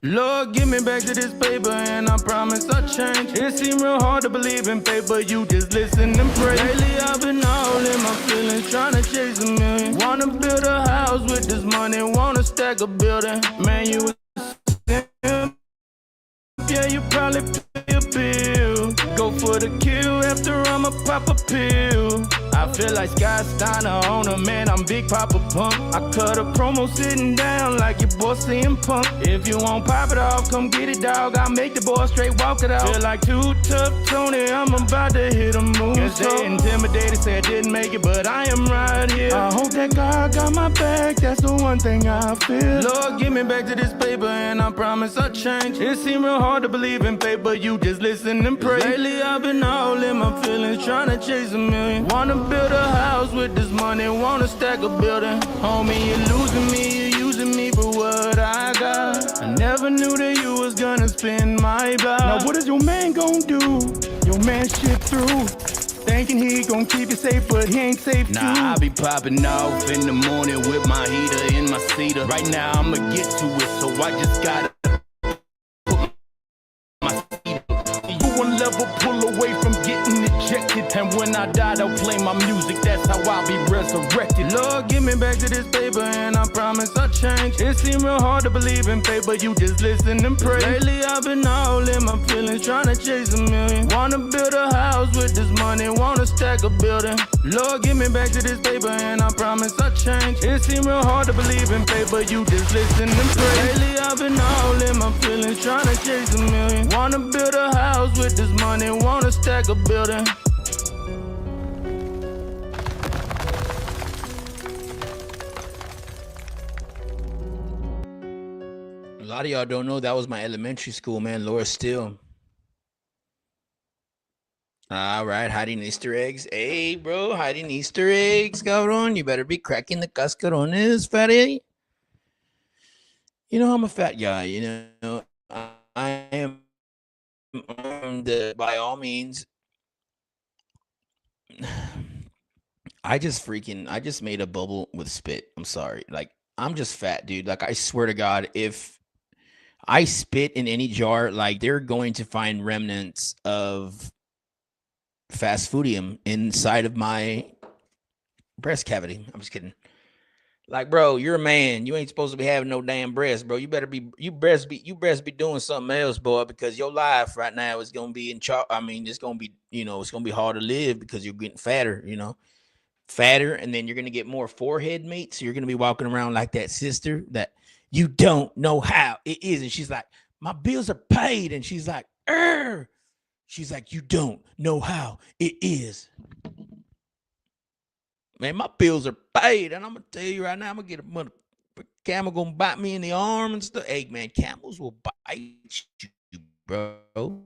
Lord, give me back to this paper and I promise I'll change. It seemed real hard to believe in fate, but you just listen and pray. Lately I've been all in my feelings, trying to chase a million. Wanna build a house with this money, wanna stack a building. Man, you a simp. Yeah, you probably pay a bill. Go go for the kill. After I'ma pop a pill. I feel like Scott Steiner on a man, I'm Big Papa Pump. I cut a promo sitting down like your boy CM Punk. If you won't pop it off, come get it, dog. I make the boy straight walk it out. Feel like Too Tough Tony, I'm about to hit a move. Guess they intimidated, say I didn't make it, but I am right here. I hope that God got my back, that's the one thing I feel. Lord, give me back to this paper, and I promise I'll change. It seems real hard to believe in fate, but you just listen and pray. Lately I've been all in my feelings, trying to chase a million. Wanna build a house with this money, wanna stack a building. Homie, you're losing me, you're using me for what I got. I never knew that you was gonna spin my block. Now what is your man gonna do? Your man shit through. Thinking he gon' keep you safe, but he ain't safe too. Nah, I be popping off in the morning with my heater in my cedar. Right now I'ma get to it, so I just gotta put my feet up. One level pull away from getting ejected. And when I die, they'll play my music, that's how I'll be resurrected. Lord, give me back to this paper, and I promise I'll change. It seems real hard to believe in fate, but you just listen and pray. Lately I've been all in my feelings, trying to chase a million. Wanna build a house with this money, wanna stack a building. Lord, give me back to this paper, and I promise I'll change. It seems real hard to believe in fate, but you just listen and pray. Lately I've been all in my feelings, trying to chase a million. Wanna build a house with this money, wanna stack a building. A lot of y'all don't know that was my elementary school, man. Laura Steele. All right, hiding Easter eggs. Hey, bro, hiding Easter eggs, cabrón. You better be cracking the cascarones, fatty. You know, I'm a fat guy, you know. I am by all means. I just made a bubble with spit. I'm sorry. Like, I'm just fat, dude. Like, I swear to God, if I spit in any jar, like, they're going to find remnants of fast foodium inside of my breast cavity. I'm just kidding. Like, bro, you're a man. You ain't supposed to be having no damn breast, bro. You best be doing something else, boy, because your life right now is gonna be in charge. I mean, it's gonna be, it's gonna be hard to live because you're getting fatter, fatter, and then you're gonna get more forehead meat. So you're gonna be walking around like that sister that you don't know how it is, and she's like, my bills are paid, and she's like, she's like, you don't know how it is. Man, my bills are paid, and I'm gonna tell you right now, I'm gonna get a camel gonna bite me in the arm and stuff. Hey, man, camels will bite you, bro.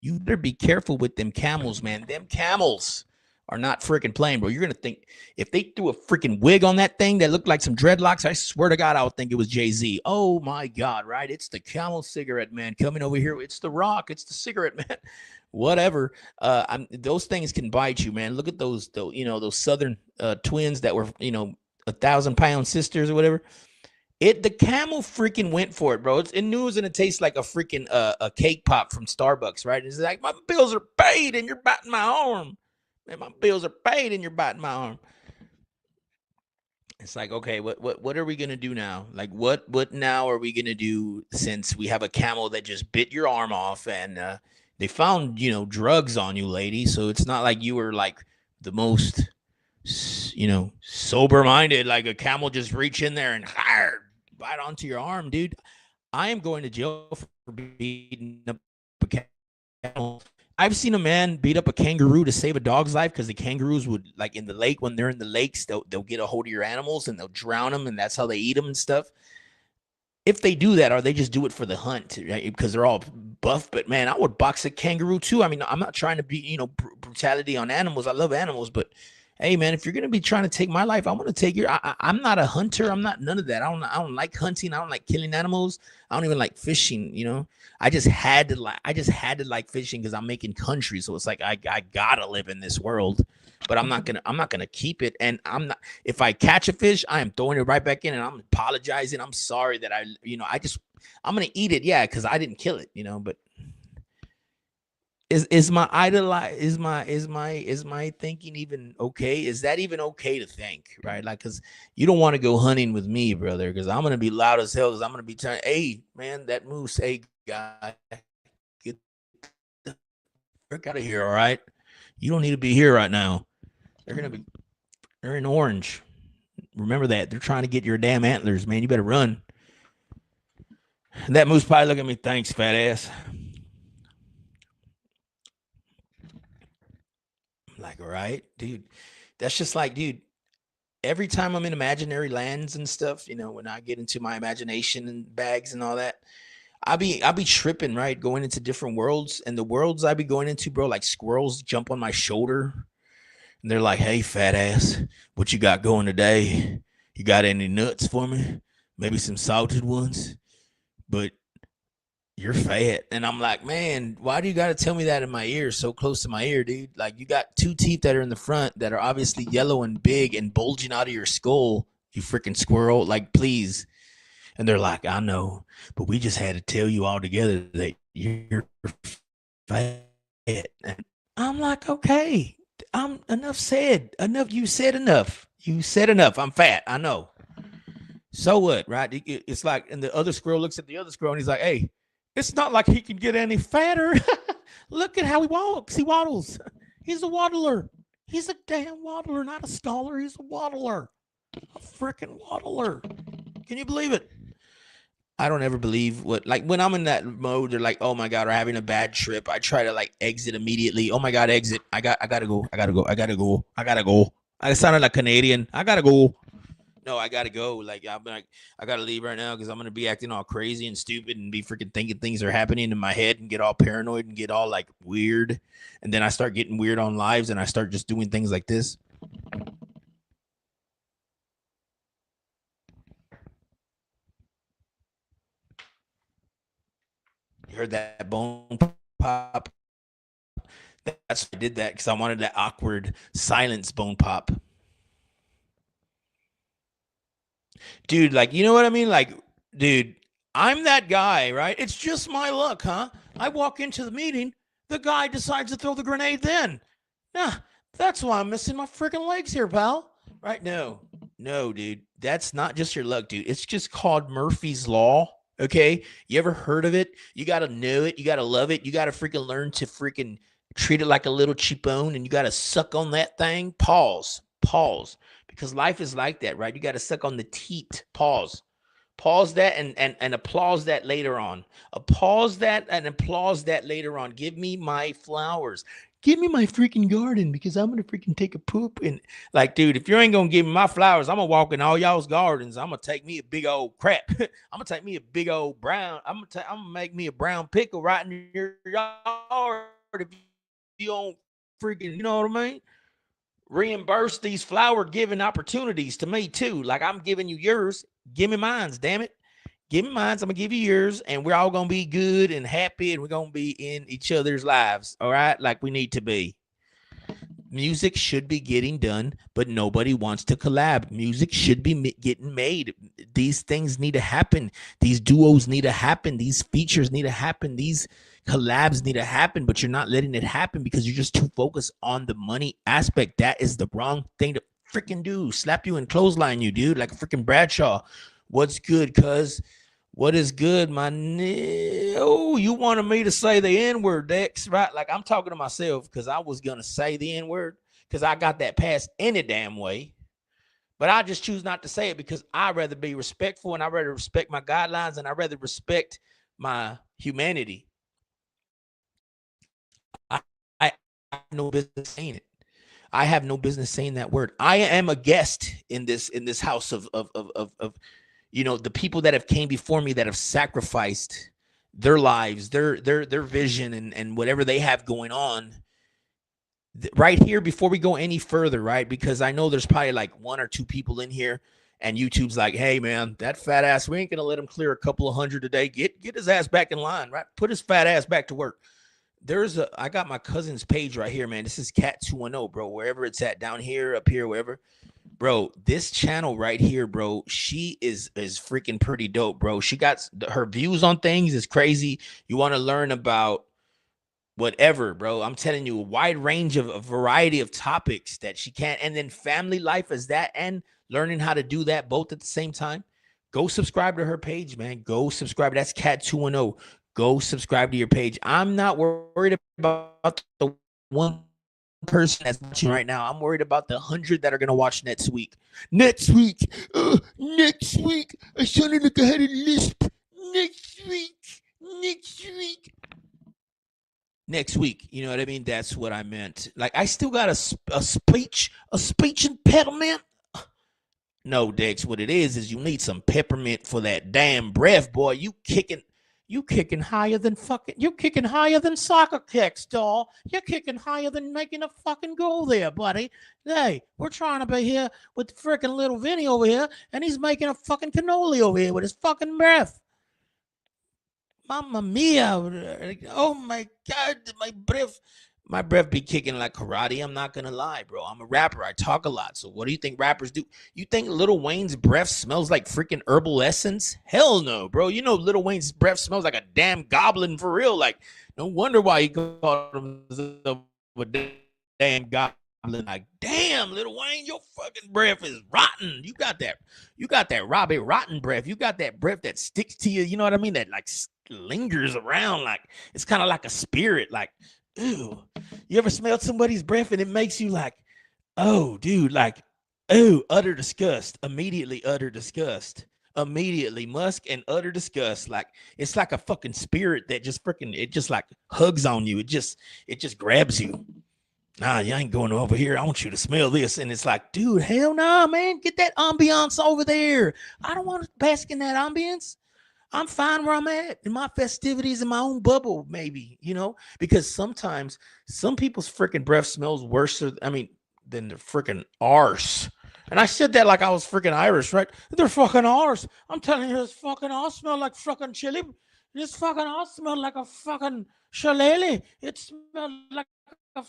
You better be careful with them camels, man. Them camels are not freaking playing, bro. You're gonna think if they threw a freaking wig on that thing that looked like some dreadlocks, I swear to God, I would think it was Jay-Z. Oh my God, right? It's the Camel cigarette man coming over here. It's the Rock. It's the cigarette man. Whatever. Those things can bite you, man. Look at those Southern twins that were, 1,000-pound sisters or whatever. The camel freaking went for it, bro. It knew it was gonna taste like a freaking a cake pop from Starbucks, right? It's like, my bills are paid and you're biting my arm. Man, my bills are paid and you're biting my arm. It's like, okay, what are we gonna do now? Like, what now are we gonna do since we have a camel that just bit your arm off and they found, drugs on you, lady. So it's not like you were like the most, sober-minded, like a camel just reach in there and bite onto your arm, dude. I am going to jail for beating up a camel. I've seen a man beat up a kangaroo to save a dog's life because the kangaroos would, like, in the lake, when they're in the lakes, they'll get a hold of your animals and they'll drown them, and that's how they eat them and stuff. If they do that, or they just do it for the hunt, right? Because they're all buff. But man, I would box a kangaroo too. I mean, I'm not trying to be, brutality on animals. I love animals, but hey, man, if you're gonna be trying to take my life, I want to take your. I'm not a hunter. I'm not none of that. I don't like hunting. I don't like killing animals. I don't even like fishing. I just had to like fishing because I'm making country. So it's like I gotta live in this world. But I'm not gonna keep it. And if I catch a fish, I am throwing it right back in, and I'm apologizing. I'm sorry that I'm gonna eat it, yeah, because I didn't kill it, but is my thinking even okay? Is that even okay to think, right? Like, because you don't want to go hunting with me, brother, because I'm gonna be loud as hell, because I'm gonna be telling, hey man, that moose, hey guy, get the frick out of here, all right? You don't need to be here right now. They're in orange. Remember that. They're trying to get your damn antlers, man. You better run. That moose pie, look at me. Thanks, fat ass. I'm like, all right, dude. That's just like, dude, every time I'm in imaginary lands and stuff, you know, when I get into my imagination and bags and all that, I'll be tripping, right? Going into different worlds. And the worlds I be going into, bro, like squirrels jump on my shoulder. And they're like, hey, fat ass, what you got going today? You got any nuts for me? Maybe some salted ones? But you're fat. And I'm like, man, why do you got to tell me that in my ear, so close to my ear, dude? Like, you got 2 teeth that are in the front that are obviously yellow and big and bulging out of your skull, you freaking squirrel. Like, please. And they're like, I know, but we just had to tell you all together that you're fat. And I'm like, okay, enough said. Enough. You said enough. You said enough. I'm fat. I know. So what, right? It's like, and the other squirrel looks at the other squirrel and he's like, hey, it's not like he can get any fatter. Look at how he walks. He waddles. He's a waddler. He's a damn waddler, not a scholar. He's a waddler. A freaking waddler. Can you believe it? I don't ever believe what, like, when I'm in that mode, they're like, oh my God, we're having a bad trip. I try to like exit immediately. Oh my God, exit. I gotta go. I sounded like Canadian. I gotta go. No, I gotta go. Like, I gotta leave right now because I'm gonna be acting all crazy and stupid and be freaking thinking things are happening in my head and get all paranoid and get all like weird. And then I start getting weird on lives and I start just doing things like this. You heard that bone pop? That's why I did that, because I wanted that awkward silence bone pop. Dude, like, you know what I mean? Like, dude, I'm that guy, right? It's just my luck, huh? I walk into the meeting, the guy decides to throw the grenade then. Nah, that's why I'm missing my freaking legs here, pal. Right? No, dude. That's not just your luck, dude. It's just called Murphy's Law. Okay? You ever heard of it? You got to know it. You got to love it. You got to freaking learn to freaking treat it like a little cheapone, and you got to suck on that thing. Pause. Because life is like that, right? You got to suck on the teat. Pause that and applause that later on. Pause that and applause that later on. Give me my flowers. Give me my freaking garden, because I'm going to freaking take a poop. And like, dude, if you ain't going to give me my flowers, I'm going to walk in all y'all's gardens. I'm going to take me a big old crap. I'm going to take me a big old brown. I'm going to make me a brown pickle right in your yard. If you don't freaking, you know what I mean? Reimburse these flower giving opportunities to me too. Like, I'm giving you yours. Give me mines, damn it. Give me mines. I'm gonna give you yours, and we're all gonna be good and happy, and we're gonna be in each other's lives, all right, like we need to be. Music should be getting done, but nobody wants to collab. Music should be getting made. These things need to happen. These duos need to happen. These features need to happen. These collabs need to happen, but you're not letting it happen because you're just too focused on the money aspect. That is the wrong thing to freaking do. Slap you and clothesline you, dude, like a freaking Bradshaw. What's good, cuz? What is good, my oh, you wanted me to say the N-word, Dex, right? Like, I'm talking to myself because I was going to say the N-word because I got that pass any damn way. But I just choose not to say it because I'd rather be respectful, and I'd rather respect my guidelines, and I'd rather respect my humanity. I have no business saying it. I have no business saying that word. I am a guest in this house of you know, the people that have came before me that have sacrificed their lives, their vision, and whatever they have going on right here before we go any further, right? Because I know there's probably like 1 or 2 people in here, and YouTube's like, hey man, that fat ass, we ain't gonna let him clear a couple of hundred a day. Get his ass back in line, right? Put his fat ass back to work. I got my cousin's page right here, man. This is Cat 210, bro. Wherever it's at, down here, up here, wherever. Bro, this channel right here, bro, she is freaking pretty dope, bro. She got her views on things is crazy. You want to learn about whatever, bro. I'm telling you, a wide range of a variety of topics that she can. And then family life is that, and learning how to do that both at the same time. Go subscribe to her page, man. Go subscribe. That's Cat 210. Go subscribe to your page. I'm not worried about the one person that's watching right now. I'm worried about the 100 that are going to watch next week. Next week. I sounded like I had a lisp. Next week. You know what I mean? That's what I meant. Like, I still got a speech impediment. No, Dex, what it is you need some peppermint for that damn breath, boy. You kicking higher than soccer kicks, doll. You're kicking higher than making a fucking goal there, buddy. Hey, we're trying to be here with freaking little Vinny over here, and he's making a fucking cannoli over here with his fucking breath. Mamma mia. Oh my God, my breath be kicking like karate. I'm not gonna lie, bro. I'm a rapper. I talk a lot. So what do you think rappers do? You think Lil Wayne's breath smells like freaking herbal essence? Hell no, bro. You know Lil Wayne's breath smells like a damn goblin for real. Like, no wonder why he called himself a damn goblin. Like, damn, Lil Wayne, your fucking breath is rotten. You got that Robbie Rotten breath. You got that breath that sticks to you. You know what I mean? That like lingers around. Like, it's kind of like a spirit. Like, ew. You ever smelled somebody's breath and it makes you like, oh, dude, like, oh, utter disgust. Immediately utter disgust. Immediately musk and utter disgust. Like, it's like a fucking spirit that just freaking, it just like hugs on you. It just grabs you. Nah, you ain't going over here. I want you to smell this. And it's like, dude, hell nah, man. Get that ambiance over there. I don't want to bask in that ambience. I'm fine where I'm at in my festivities in my own bubble, maybe, you know, because sometimes some people's freaking breath smells worse than the freaking arse. And I said that like I was freaking Irish, right? They're fucking arse. I'm telling you, this fucking arse smell like fucking chili. This fucking arse smell like a fucking shillelagh. It smelled like a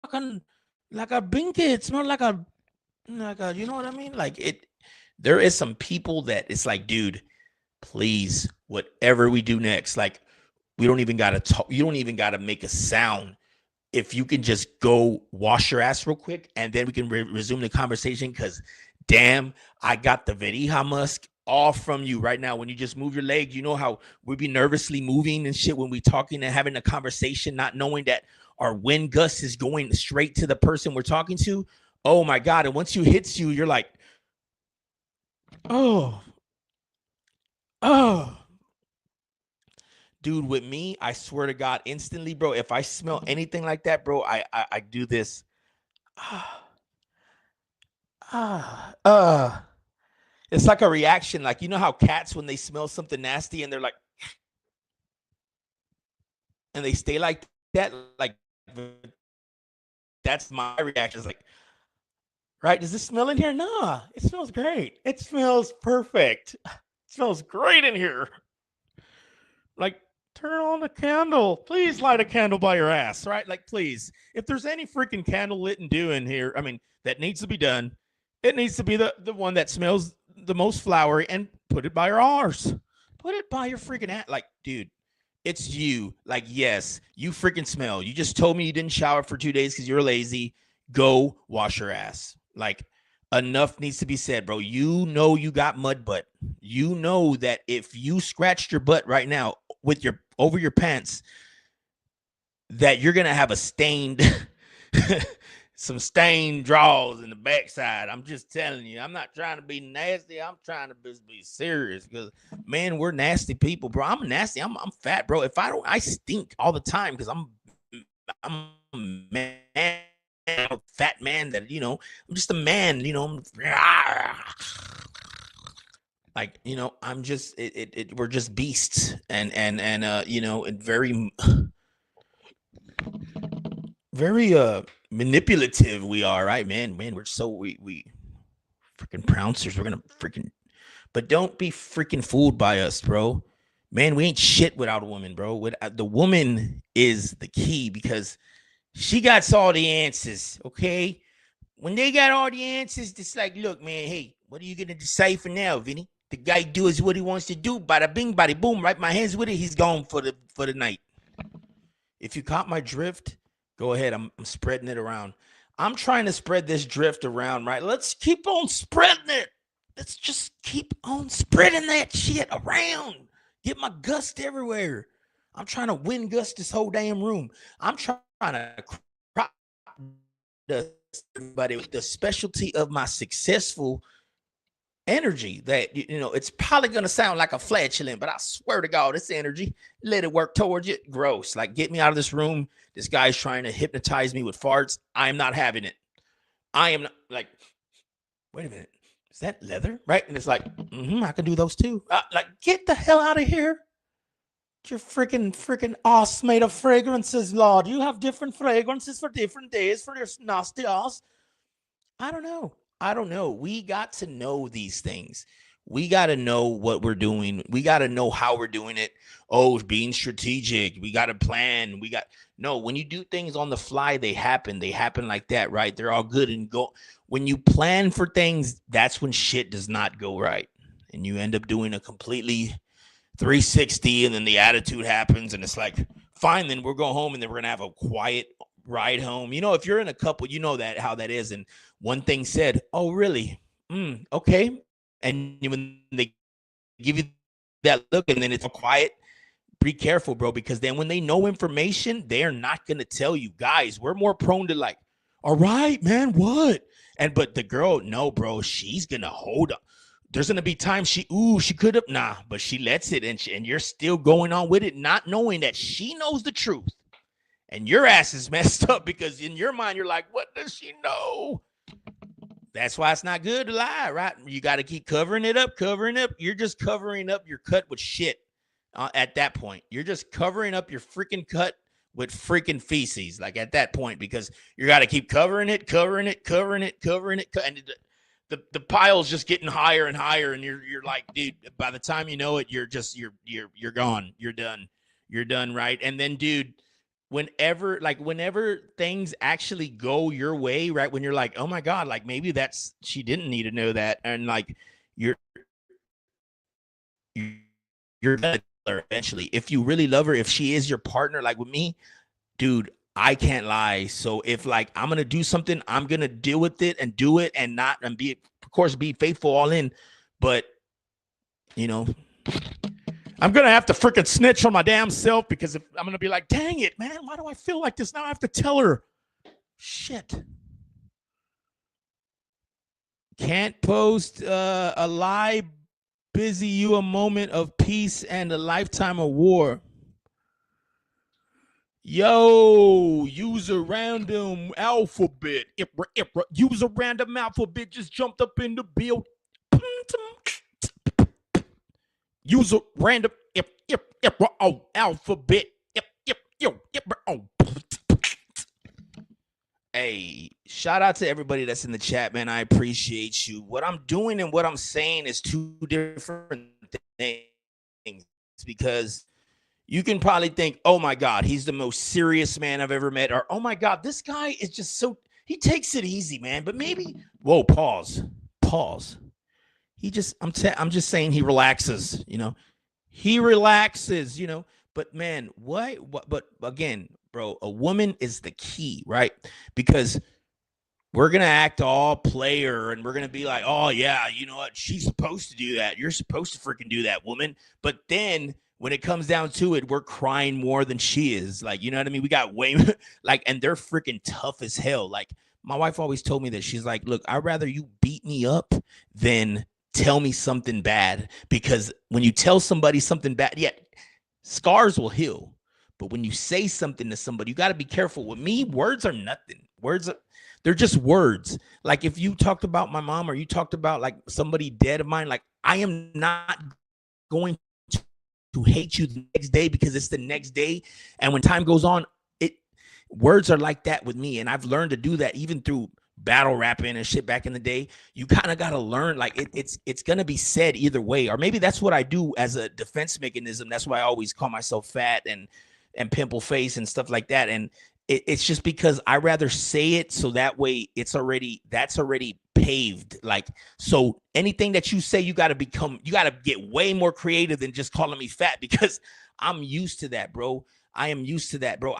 fucking, like a binky. It smelled like a, you know what I mean? Like it, there is some people that it's like, dude, please, whatever we do next, like, we don't even got to talk. You don't even got to make a sound. If you can just go wash your ass real quick and then we can resume the conversation, because damn, I got the Verija musk off from you right now. When you just move your leg, you know how we be nervously moving and shit when we talking and having a conversation, not knowing that our wind gust is going straight to the person we're talking to. Oh my God. And once you hits you, you're like, oh, dude, with me, I swear to God, instantly, bro, if I smell anything like that, bro, I do this. It's like a reaction. Like, you know how cats, when they smell something nasty and they're like, and they stay like that, like, that's my reaction. It's like, right? Does this smell in here? Nah, it smells great. It smells perfect. It smells great in here. Like, turn on the candle. Please light a candle by your ass, right? Like, please. If there's any freaking candle lit and do in here, that needs to be done. It needs to be the one that smells the most flowery, and put it by your arse. Put it by your freaking ass. Like, dude, it's you. Like, yes, you freaking smell. You just told me you didn't shower for 2 days because you're lazy. Go wash your ass. Like, enough needs to be said, bro. You know you got mud butt. You know that if you scratched your butt right now with your over your pants, that you're gonna have a stained some stained drawers in the backside. I'm just telling you. I'm not trying to be nasty. I'm trying to be serious, because man, we're nasty people, bro. I'm nasty. I'm fat, bro. I stink all the time because I'm a man. A fat man that, you know, I'm just a man, you know, like, you know, I'm just, we're just beasts and you know, and very manipulative we are, right, man, we're so, we freaking pouncers. We're gonna freaking, but don't be freaking fooled by us, bro. Man, we ain't shit without a woman, bro. The woman is the key, because she got all the answers, okay? When they got all the answers, it's like, look, man, hey, what are you going to decipher now, Vinny? The guy does what he wants to do. Bada bing, bada boom, right? My hands with it. He's gone for the night. If you caught my drift, go ahead. I'm spreading it around. I'm trying to spread this drift around, right? Let's keep on spreading it. Let's just keep on spreading that shit around. get my gust everywhere. I'm trying to win gust this whole damn room. I'm trying to crop but with the specialty of my successful energy that, you know, it's probably going to sound like a flatulent, but I swear to God, it's energy. Let it work towards you. Gross. Like, get me out of this room. This guy's trying to hypnotize me with farts. I'm not having it. I am not, like, wait a minute. Is that leather? Right? And it's like, I can do those too. Like, get the hell out of here. Your freaking ass made of fragrances, Lord. You have different fragrances for different days for your nasty ass. I don't know. We got to know these things. We got to know what we're doing. We got to know how we're doing it. Oh, being strategic. We got to plan. When you do things on the fly, they happen. They happen like that, right? They're all good and go. When you plan for things, that's when shit does not go right. And you end up doing a completely 360, and then the attitude happens, and it's like, fine, then we'll go home, and then we're gonna have a quiet ride home. You know, if you're in a couple, you know that how that is. And one thing said, oh, really? Okay. And when they give you that look, and then it's quiet, be careful, bro, because then when they know information, they're not gonna tell you. Guys, we're more prone to like, all right, man, what? But the girl, no, bro, she's gonna hold up. There's gonna be times she could have, but she lets it, and you're still going on with it, not knowing that she knows the truth, and your ass is messed up because in your mind you're like, what does she know? That's why it's not good to lie, right? You got to keep covering it up. You're just covering up your cut with shit. At that point, you're just covering up your freaking cut with freaking feces, like at that point, because you got to keep covering it, and the pile's just getting higher and higher, and you're like, dude, by the time you know it, you're gone. You're done, right? And then, dude, whenever things actually go your way, right? When you're like, oh my God, like maybe she didn't need to know that, and like you're gonna tell her eventually. If you really love her, if she is your partner, like with me, dude, I can't lie. So if like I'm gonna do something, I'm gonna deal with it and do it, and be, of course, be faithful all in. But you know, I'm gonna have to freaking snitch on my damn self, because if I'm gonna be like, dang it, man, why do I feel like this now? I have to tell her. Shit. Can't post a lie. Busy you a moment of peace and a lifetime of war. Yo, use a random alphabet. Use a random alphabet just jumped up in the build. Use a random alphabet. Hey, shout out to everybody that's in the chat, man. I appreciate you. What I'm doing and what I'm saying is two different things, because you can probably think, oh my God, he's the most serious man I've ever met. Or, oh my God, this guy is just he takes it easy, man. But maybe, whoa, pause. I'm just saying he relaxes, he relaxes, but man, but again, bro, a woman is the key, right? Because we're going to act all player, and we're going to be like, oh yeah, you know what? She's supposed to do that. You're supposed to freaking do that, woman. But then when it comes down to it, we're crying more than she is. Like, you know what I mean? We got way like, and they're freaking tough as hell. Like, my wife always told me that. She's like, look, I'd rather you beat me up than tell me something bad, because when you tell somebody something bad, yeah, scars will heal. But when you say something to somebody, you got to be careful. With me, words are nothing. They're just words. Like if you talked about my mom, or you talked about like somebody dead of mine, like I am not going to hate you the next day, because it's the next day. And when time goes on, words are like that with me. And I've learned to do that even through battle rapping and shit back in the day. You kind of got to learn, like it's going to be said either way. Or maybe that's what I do as a defense mechanism. That's why I always call myself fat and pimple face and stuff like that. And it's just because I rather say it, so that way that's already paved. Like, so anything that you say, you got to get way more creative than just calling me fat, because I'm used to that, bro. I am used to that, bro.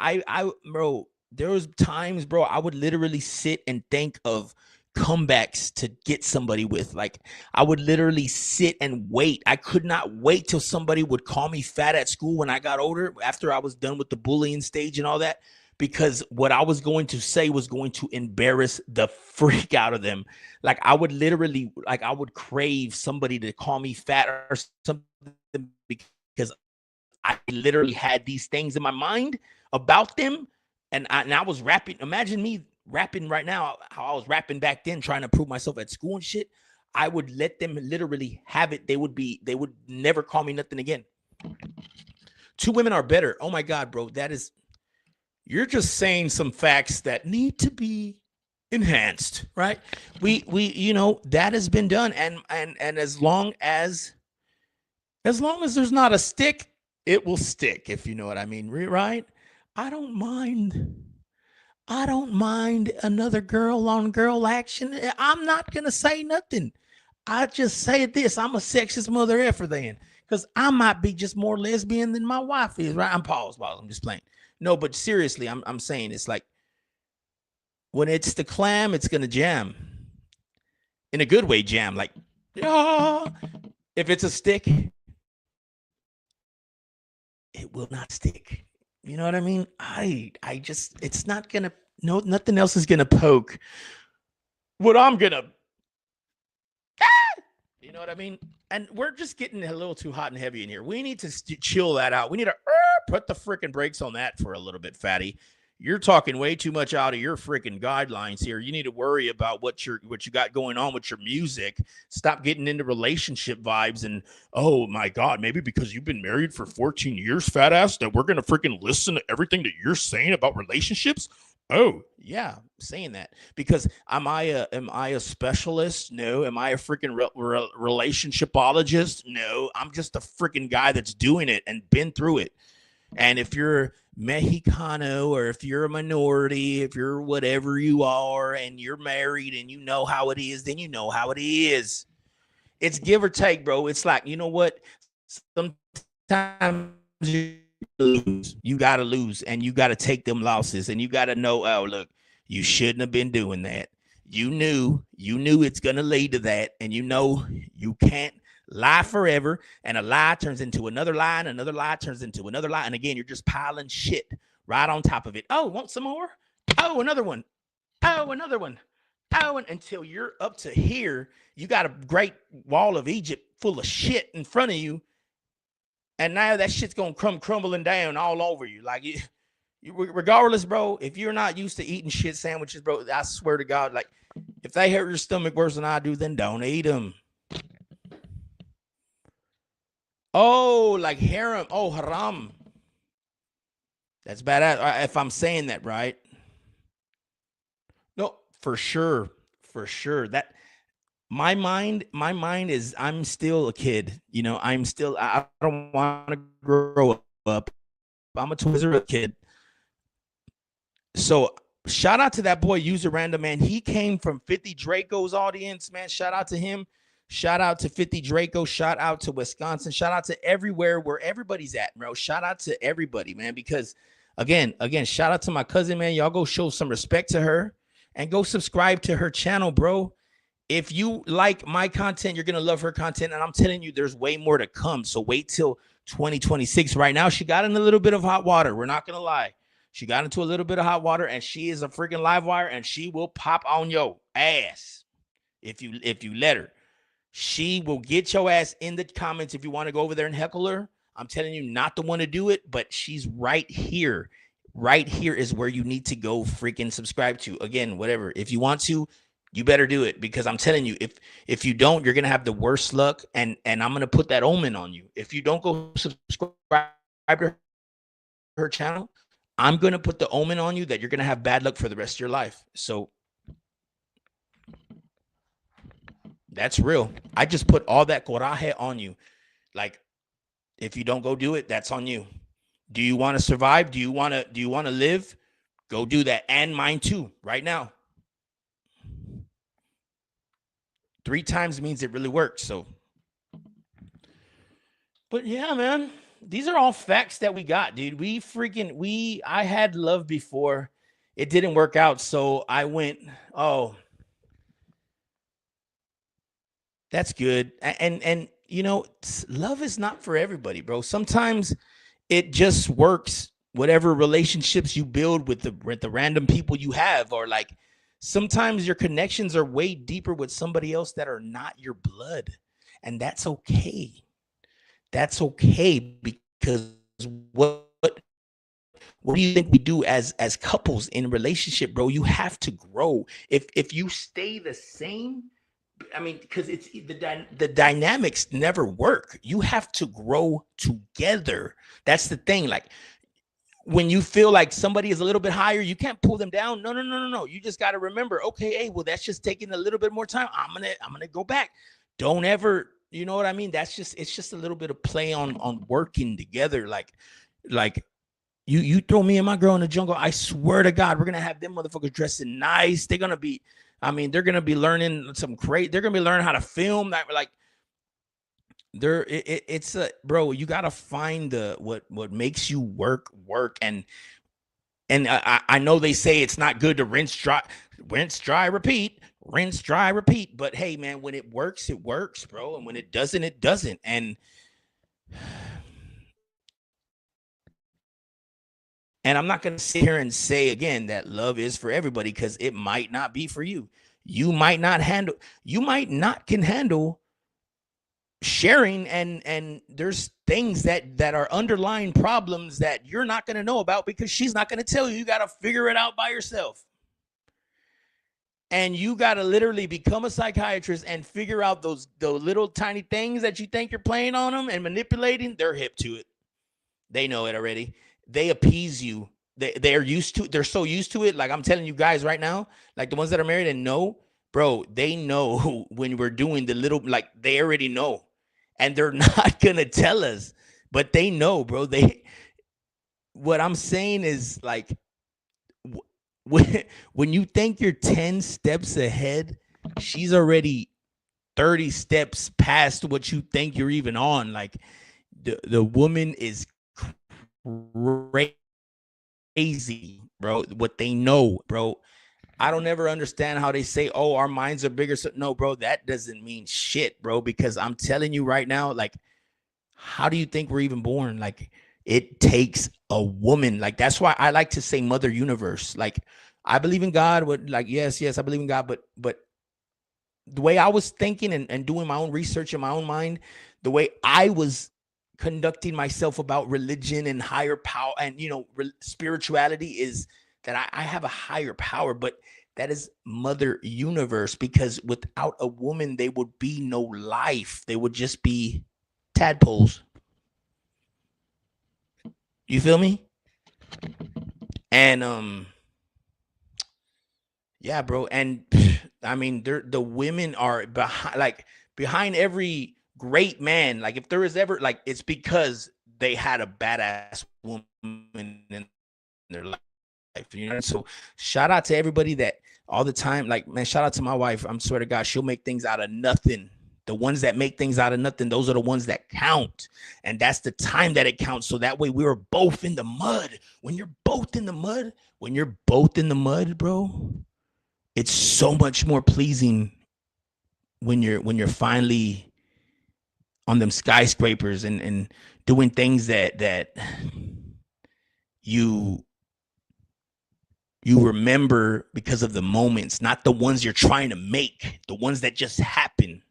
Bro, there was times, bro, I would literally sit and think of comebacks to get somebody with. Like, I would literally sit and wait. I could not wait till somebody would call me fat at school when I got older, after I was done with the bullying stage and all that, because what I was going to say was going to embarrass the freak out of them. Like, I would literally, like, I would crave somebody to call me fat or something, because I literally had these things in my mind about them. And I was rapping. Imagine me rapping right now, how I was rapping back then, trying to prove myself at school and shit. I would let them literally have it. They would never call me nothing again. Two women are better. Oh my God, bro. You're just saying some facts that need to be enhanced, right? We that has been done. And as long as there's not a stick, it will stick, if you know what I mean, right? I don't mind another girl on girl action. I'm not going to say nothing. I just say this. I'm a sexist mother effer then, because I might be just more lesbian than my wife is, right? I'm paused. I'm just playing. No, but seriously, I'm saying it's like, when it's the clam, it's going to jam. In a good way, jam. Like, if it's a stick, it will not stick. You know what I mean? I just, it's not gonna, no, nothing else is gonna poke what I'm gonna, you know what I mean? And we're just getting a little too hot and heavy in here. We need to chill that out. We need to put the freaking brakes on that for a little bit, fatty. You're talking way too much out of your freaking guidelines here. You need to worry about what you got going on with your music. Stop getting into relationship vibes and, oh my God, maybe because you've been married for 14 years, fat ass, that we're going to freaking listen to everything that you're saying about relationships. Oh yeah, I'm saying that because am I a specialist? No. Am I a freaking relationshipologist? No. I'm just a freaking guy that's doing it and been through it. And if you're Mexicano, or if you're a minority, if you're whatever you are, and you're married and you know how it is, then you know how it is. It's give or take, bro. It's like, you know what? Sometimes you lose. You got to lose, and you got to take them losses, and you got to know, oh, look, you shouldn't have been doing that. You knew it's going to lead to that, and you know you can't lie forever, and a lie turns into another lie, and another lie turns into another lie, and again, you're just piling shit right on top of it. Oh, want some more? Oh, another one. Oh, another one. Oh, and until you're up to here, you got a great wall of Egypt full of shit in front of you, and now that shit's gonna come crumbling down all over you. Like, you regardless, bro, if you're not used to eating shit sandwiches, bro, I swear to God, like, if they hurt your stomach worse than I do, then don't eat them. Oh, like haram. Oh, haram. That's badass. If I'm saying that right. No, for sure. For sure. That my mind is, I'm still a kid. You know, I don't want to grow up. I'm a Twizzler kid. So shout out to that boy, User Random, man. He came from 50 Draco's audience, man. Shout out to him. Shout out to 50 Draco. Shout out to Wisconsin. Shout out to everywhere where everybody's at, bro. Shout out to everybody, man. Because again, shout out to my cousin, man. Y'all go show some respect to her and go subscribe to her channel, bro. If you like my content, you're going to love her content. And I'm telling you, there's way more to come. So wait till 2026. Right now, she got in a little bit of hot water. We're not going to lie. She got into a little bit of hot water, and she is a freaking live wire, and she will pop on your ass if you let her. She will get your ass in the comments if you want to go over there and heckle her. I'm telling you, not the one to do it, but she's right here. Right here is where you need to go freaking subscribe to. Again, whatever. If you want to, you better do it, because I'm telling you, if you don't, you're going to have the worst luck, and I'm going to put that omen on you. If you don't go subscribe to her channel, I'm going to put the omen on you that you're going to have bad luck for the rest of your life. So that's real. I just put all that coraje on you. Like, if you don't go do it, that's on you. Do you want to survive? Do you want to live? Go do that. And mine too, right now. 3 times means it really works. So, but yeah, man, these are all facts that we got, dude. I had love before. It didn't work out. So I went, oh, That's good. And you know, love is not for everybody, bro. Sometimes it just works. Whatever relationships you build with the random people you have, or like sometimes your connections are way deeper with somebody else that are not your blood, and that's okay. That's okay because what what do you think we do as couples in a relationship, bro? You have to grow. If you stay the same, I mean, because it's the dynamics never work. You have to grow together. That's the thing. Like when you feel like somebody is a little bit higher, you can't pull them down. No, no, no, no, no. You just got to remember, okay, hey, well, that's just taking a little bit more time. I'm gonna go back. Don't ever, you know what I mean? It's just a little bit of play on working together. Like you throw me and my girl in the jungle, I swear to God, we're gonna have them motherfuckers dressing nice. They're gonna be, I mean, they're gonna be learning some great. They're gonna be learning how to film. That like, it's a bro. You gotta find the what makes you work, and I know they say it's not good to rinse, dry, repeat, rinse, dry, repeat. But hey, man, when it works, bro, and when it doesn't, it doesn't. And I'm not going to sit here and say again that love is for everybody, because it might not be for you. You might not can handle sharing, and there's things that are underlying problems that you're not going to know about because she's not going to tell you. You got to figure it out by yourself. And you got to literally become a psychiatrist and figure out those little tiny things that you think you're playing on them and manipulating. They're hip to it. They know it already. They appease you. They're used to it. They're so used to it. Like I'm telling you guys right now, like the ones that are married and know, bro, they know when we're doing the little, like they already know. And they're not going to tell us, but they know, bro. What I'm saying is like, when you think you're 10 steps ahead, she's already 30 steps past what you think you're even on. Like the woman is crazy, bro. What they know, bro. I don't ever understand how they say, oh, our minds are bigger. So no, bro, that doesn't mean shit, bro, because I'm telling you right now, like, how do you think we're even born? Like, it takes a woman. Like, that's why I like to say Mother Universe. Like, I believe in God. Yes, I believe in God. But the way I was thinking and doing my own research in my own mind, the way I was conducting myself about religion and higher power and, you know, spirituality is that I have a higher power, but that is Mother Universe, because without a woman, there would be no life. They would just be tadpoles. You feel me? And yeah, bro. And I mean, the women are behind every great man. Like if there is ever, like, it's because they had a badass woman in their life. You know, so shout out to everybody that all the time, like, man, shout out to my wife. I'm swear to God, she'll make things out of nothing. The ones that make things out of nothing, those are the ones that count. And that's the time that it counts. So that way we were both in the mud. When you're both in the mud, bro, it's so much more pleasing when you're finally on them skyscrapers and doing things that you remember because of the moments, not the ones you're trying to make, the ones that just happen.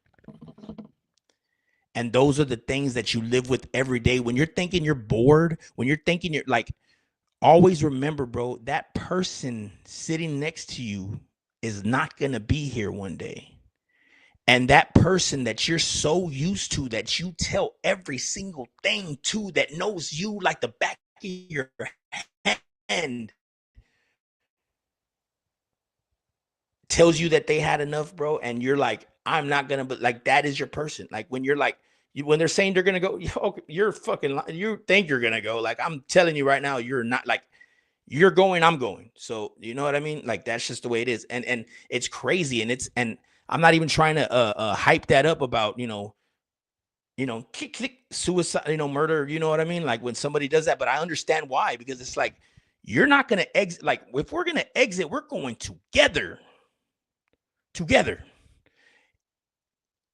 And those are the things that you live with every day. When you're thinking you're bored, when you're thinking you're like, always remember, bro, that person sitting next to you is not going to be here one day. And that person that you're so used to, that you tell every single thing to, that knows you like the back of your hand, tells you that they had enough, bro. And you're like, I'm not going to, but like, that is your person. Like when you're like, when they're saying they're going to go, you're fucking, you think you're going to go. Like, I'm telling you right now, you're not. Like, you're going, I'm going. So, you know what I mean? Like, that's just the way it is. And it's crazy. And I'm not even trying to hype that up about, you know, click, suicide, murder, you know what I mean? Like when somebody does that, but I understand why, because it's like, you're not going to exit. Like if we're going to exit, we're going together.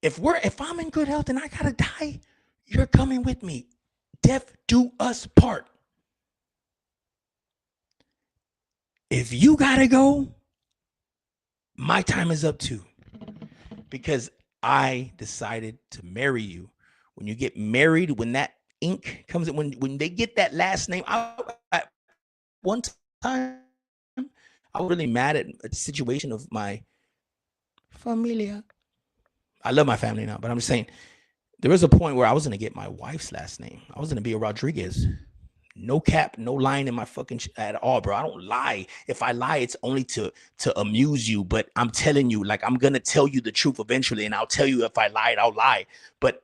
if I'm in good health and I gotta die, you're coming with me. Death do us part. If you gotta go, my time is up too. Because I decided to marry you. When you get married, when that ink comes in, when they get that last name, one time I was really mad at a situation of my familia. I love my family now, but I'm just saying there was a point where I was gonna get my wife's last name. I was gonna be a Rodriguez. No cap, no lying in my fucking at all, bro. I don't lie. If I lie, it's only to amuse you. But I'm telling you, like, I'm gonna tell you the truth eventually, and I'll tell you if I lied, I'll lie. But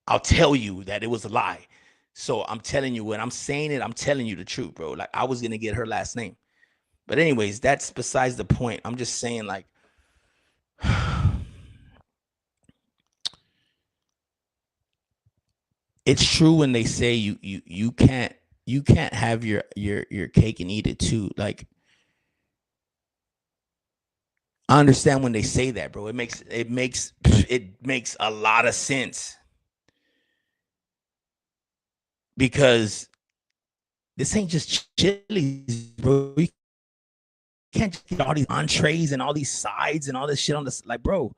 I'll tell you that it was a lie. So I'm telling you, when I'm saying it, I'm telling you the truth, bro. Like, I was gonna get her last name. But anyways, that's besides the point. I'm just saying, like, it's true when they say you can't have your cake and eat it too. Like, I understand when they say that, bro. It makes a lot of sense, because this ain't just Chili's, bro. You can't just get all these entrees and all these sides and all this shit on this. Like, bro,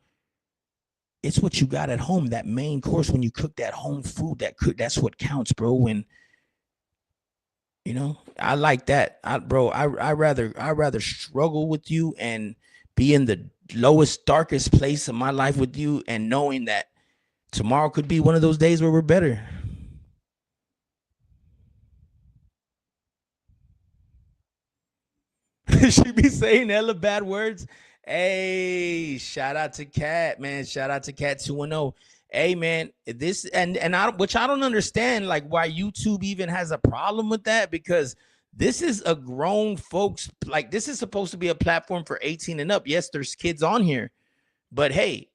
it's what you got at home. That main course, when you cook that home food, that's what counts, bro. When, you know, I like that. I rather struggle with you and be in the lowest, darkest place of my life with you, and knowing that tomorrow could be one of those days where we're better. She be saying hella bad words. Hey, shout out to Cat, man. Shout out to Cat 210. Hey, man, this and I, which I don't understand, like, why YouTube even has a problem with that, because this is a grown folks, like, this is supposed to be a platform for 18 and up. Yes, there's kids on here, but hey,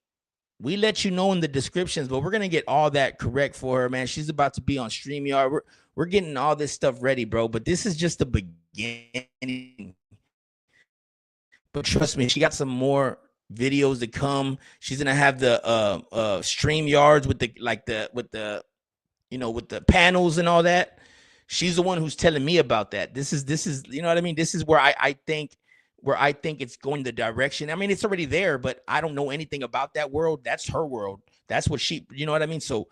we let you know in the descriptions, but we're gonna get all that correct for her, man. She's about to be on StreamYard. We're getting all this stuff ready, bro. But this is just the beginning. But trust me, she got some more videos to come. She's gonna have the StreamYards with the with the panels and all that. She's the one who's telling me about that. This is you know what I mean? This is where I think it's going the direction. I mean, it's already there, but I don't know anything about that world. That's her world. That's what she, you know what I mean? So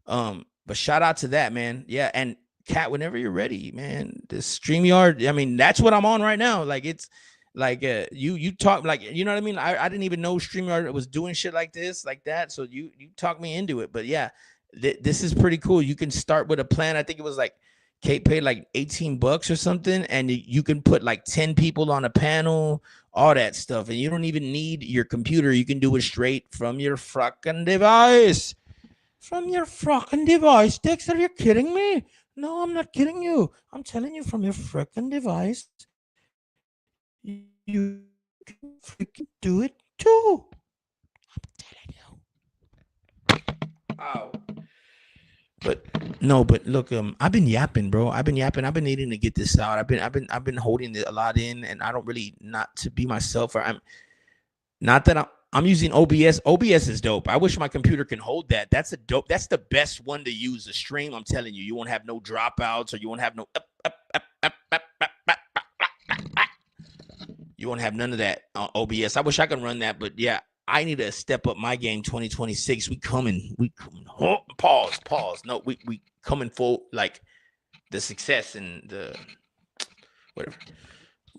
but shout out to that, man. Yeah, and Kat, whenever you're ready, man, the StreamYard, I mean, that's what I'm on right now. Like, it's like you talk, like, you know what I mean? I didn't even know StreamYard was doing shit like this, like that. So you talked me into it. But yeah, this is pretty cool. You can start with a plan. I think it was like Kate paid like $18 or something, and you can put like 10 people on a panel, all that stuff, and you don't even need your computer. You can do it straight from your fucking device. From your fucking device, Dex, are you kidding me? No, I'm not kidding you. I'm telling you, from your freaking device, you can freaking do it too. I'm telling you. Wow. But no, but look, I've been yapping, bro. I've been needing to get this out. I've been holding it a lot in, and I don't really, not to be myself, or I'm not that I'm using OBS. OBS is dope. I wish my computer can hold that. That's the best one to use to stream. I'm telling you, you won't have no dropouts, or you won't have no you won't have none of that on OBS. I wish I could run that, but yeah, I need to step up my game 2026. We coming. Oh, pause. No, we coming for like the success and the whatever.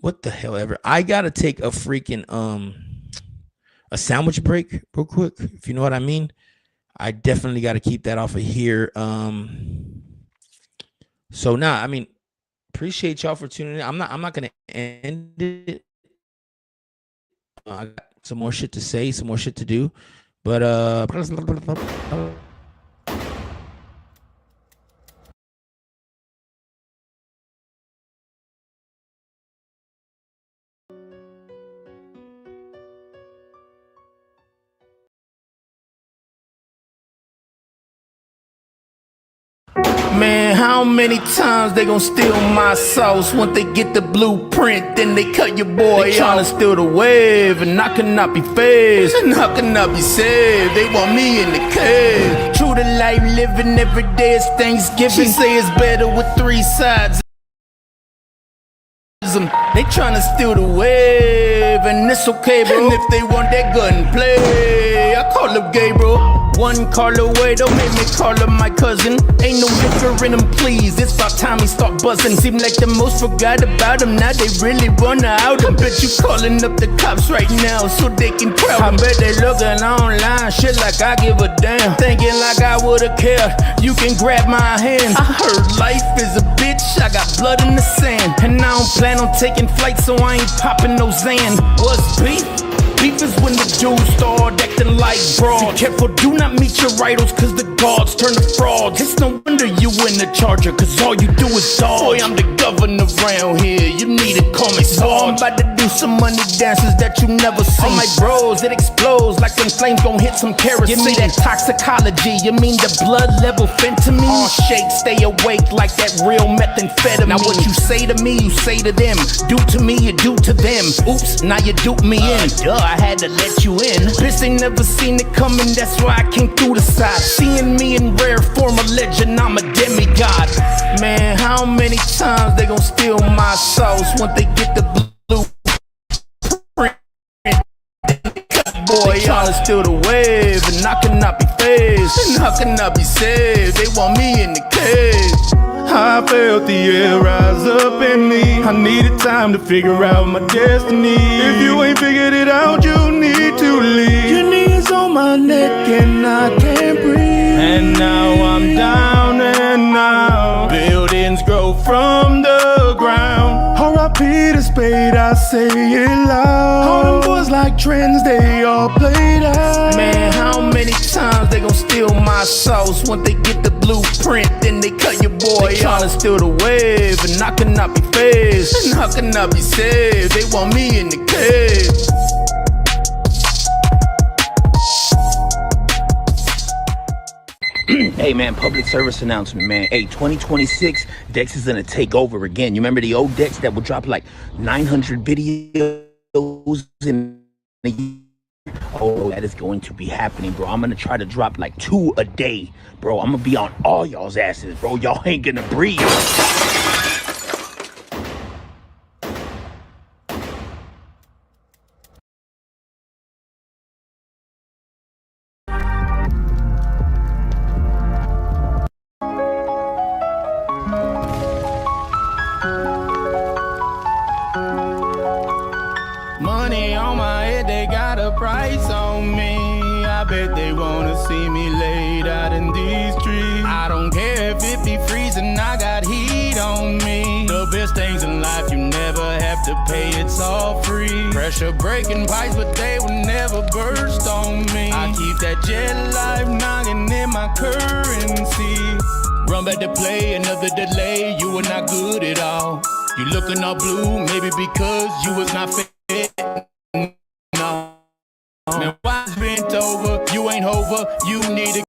What the hell ever. I gotta take a freaking a sandwich break real quick, if you know what I mean. I definitely got to keep that off of here. So I mean, appreciate y'all for tuning in. I'm not gonna end it. I got some more shit to say, some more shit to do, but Man, how many times they gon' steal my sauce? Once they get the blueprint, then they cut your boy. They tryna steal the wave, and I cannot be phased, and I cannot be saved. They want me in the cage. True to life, living every day is Thanksgiving. She say it's better with 3 sides. They tryna steal the wave, and it's okay, bro. And if they want that gunplay, I call up Gabriel. One call away, don't make me call up my cousin. Ain't no liquor in them, please. It's about time he start buzzing. Seem like the most forgot about him. Now they really run out. I bet you calling up the cops right now so they can crowd him. I bet they looking online, shit like I give a damn. Thinking like I would've cared. You can grab my hand. I heard life is a bitch. I got blood in the sand, and I don't plan on taking flight, so I ain't popping no Xan. What's beef? Beef is when the dudes start acting like broad. Be careful, do not meet your idols, cause the gods turn to frauds. It's no wonder you in the charger, cause all you do is dodge. Boy, I'm the governor around here, you need to call me Sarge. I'm about to do some money dances that you never seen. On my bros, it explodes like them flames gon' hit some kerosene. Give me that toxicology, you mean the blood level fentanyl? All shake, stay awake like that real methamphetamine. Now what you say to me, you say to them. Do to me, you do to them. Oops, now you dupe me in. I had to let you in. Bitch, they never seen it coming, that's why I came through the side. Seeing me in rare form, a legend, I'm a demigod. Man, how many times they gon' steal my sauce? Once they get the blueprint, boy, y'all steal the wave, and I cannot be phased, and I cannot be saved. They want me in the cage. I felt the air rise up in me. I needed time to figure out my destiny. If you ain't figured it out, you need to leave. Your knees on my neck and I can't breathe. And now I'm down and out. Buildings grow from the ground. R.I.P. to Spade, I say it loud. All them boys like trends, they all played out. Man, how many times they gon' steal my sauce? Once they get the blueprint, then they cut your boy. They tryna steal the wave, and I cannot be phased, and I cannot be saved. They want me in the cage. Hey man, public service announcement, man. Hey, 2026, Dex is gonna take over again. You remember the old Dex that would drop like 900 videos in a year? Oh, that is going to be happening, bro. I'm gonna try to drop like 2 a day, bro. I'm gonna be on all y'all's asses, bro. Y'all ain't gonna breathe. Money on my head, they got a price on me. I bet they wanna see me laid out in these streets. I don't care if it be freezing, I got heat on me. The best things in life you never have to pay, it's all free. Pressure breaking pipes, but they will never burst on me. I keep that jet life knocking in my currency. Run back to play, another delay, you were not good at all. You looking all blue, maybe because you was not fit. No, man, why it's bent over? You ain't over. You need to.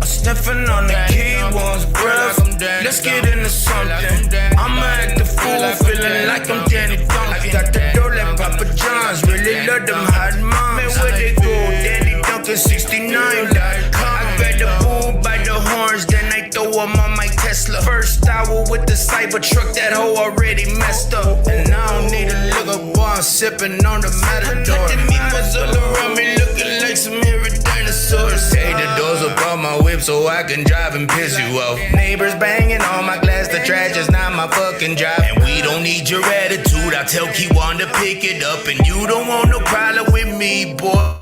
Sniffing on the key one's breath. Let's get into something. I'm at the fool, feeling like I'm Danny Duncan. Got the door like Papa John's. Really love them hot moms. Man, where they go? Danny Duncan 69.com. I grab the bull by the horns, then I throw them on my Tesla. First hour with the Cybertruck, that hoe already messed up. And I don't need a liquor bar, I'm sipping on the Matador. The niggas all around me looking like some hairy dinosaurs. Hey, the doors up on my whip so I can drive and piss you off. Neighbors banging on my glass, the trash is not my fucking job. And we don't need your attitude, I tell Keywan to pick it up. And you don't want no problem with me, boy.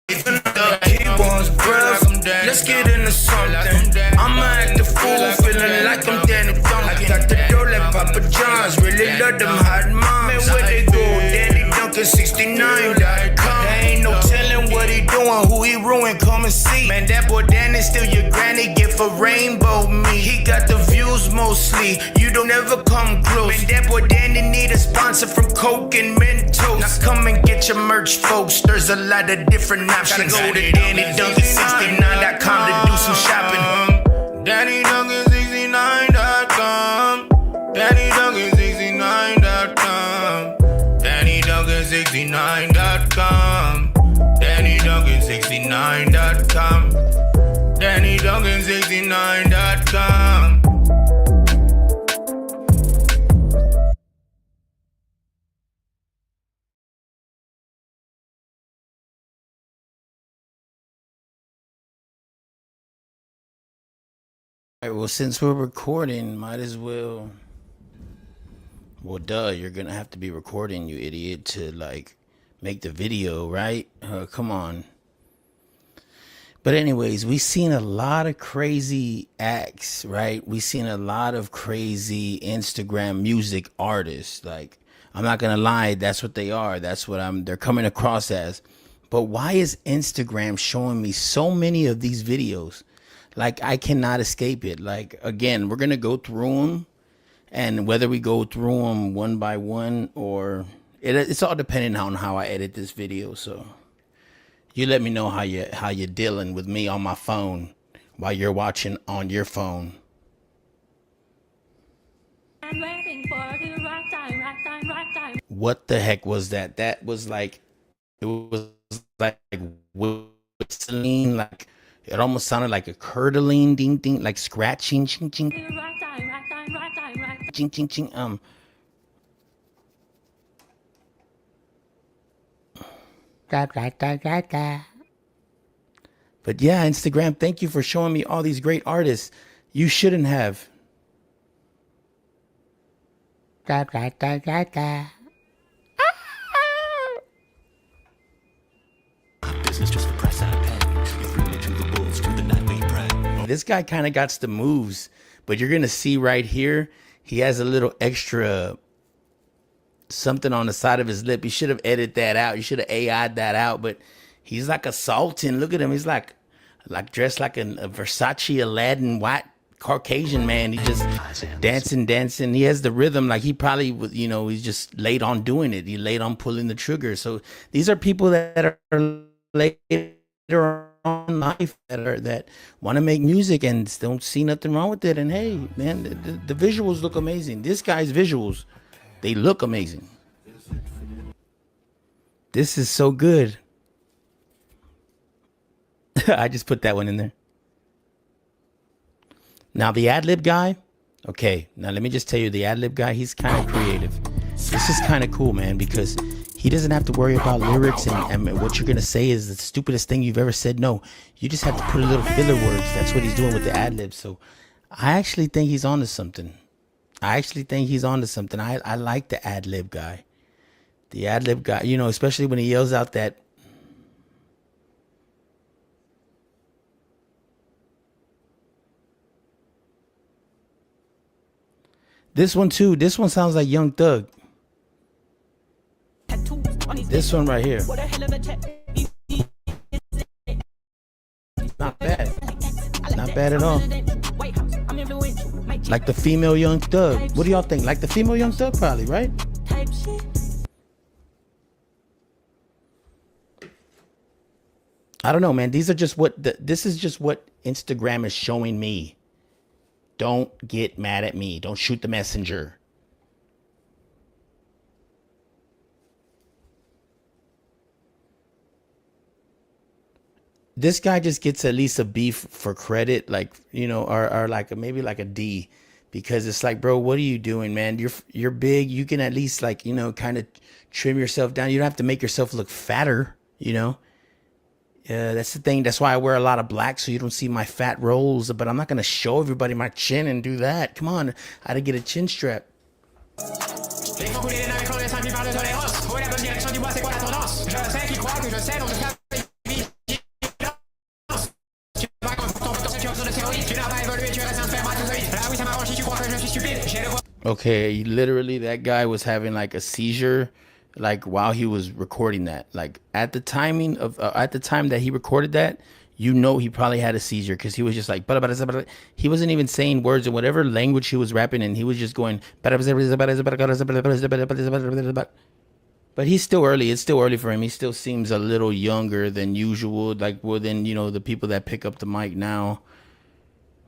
Keywan's breath, let's get into something. I'm at the fool, feeling like I'm Danny Duncan. Got the door like Papa John's, really love them hot moms. Man, where they go? Danny Duncan 69.com. There ain't no telling what he doing, who he ruin, come and see. Man, that boy Danny still your granny gift for rainbow me. He got the view videos mostly. You don't ever come close. Man, that boy Danny need a sponsor from Coke and Mentos. Now come and get your merch, folks. There's a lot of different options. Gotta go to DannyDuncan69.com to do some shopping. DannyDuncan69.com. DannyDuncan69.com. DannyDuncan69.com. DannyDuncan69.com. DannyDuncan69.com. All right, well, since we're recording, might as well. Well, duh, you're gonna have to be recording, you idiot, to like make the video, right? Come on. But anyways, we've seen a lot of crazy acts, right? We've seen a lot of crazy Instagram music artists. Like, I'm not gonna lie, that's what they are. That's what they're coming across as. But why is Instagram showing me so many of these videos? Like, I cannot escape it. Like, again, we're gonna go through them, and whether we go through them one by one or it's all depending on how I edit this video. So you let me know how you're dealing with me on my phone while you're watching on your phone. I'm waiting for the right time, right time, right time. What the heck was that? That was like, it was like whistling, like it almost sounded like a curdling ding ding, like scratching, ching ching, The right time, right time, right time, right time. ching ching ching. But yeah, Instagram, thank you for showing me all these great artists. You shouldn't have. This guy kind of got the moves, but you're gonna see right here, he has a little extra something on the side of his lip. He should have edited that out. You should have AI'd that out, but he's like assaulting. Look at him. He's like dressed like a Versace Aladdin white Caucasian man. He just dancing. He has the rhythm. Like he probably, he's just late on doing it. He late on pulling the trigger. So these are people that are later on in life that want to make music and don't see nothing wrong with it. And hey, man, the visuals look amazing. This guy's visuals, they look amazing. This is so good. I just put that one in there. Now the ad-lib guy, okay, now let me just tell you, the ad-lib guy, he's kind of creative. This is kind of cool, man, because he doesn't have to worry about lyrics and what you're going to say is the stupidest thing you've ever said. No, you just have to put a little filler words. That's what he's doing with the ad-lib. So I actually think he's onto something. I like the ad-lib guy. The ad-lib guy, especially when he yells out that. This one too. This one sounds like Young Thug. This one right here. Not bad. Not bad at all. Like the female Young Thug. What do y'all think? Like the female Young Thug probably, right? I don't know, man. This is just what Instagram is showing me. Don't get mad at me. Don't shoot the messenger. This guy just gets at least a B for credit, like, or like maybe like a D, because it's like, bro, what are you doing, man? You're big. You can at least kind of trim yourself down. You don't have to make yourself look fatter, that's the thing. That's why I wear a lot of black, so you don't see my fat rolls. But I'm not going to show everybody my chin and do that. Come on. I had to get a chin strap. Okay, literally that guy was having like a seizure like while he was recording that. Like at the time that he recorded that, you know he probably had a seizure because he was just like, he wasn't even saying words in whatever language he was rapping in. He was just going, but he's still early. It's still early for him. He still seems a little younger than usual, like more than, you know, the people that pick up the mic now.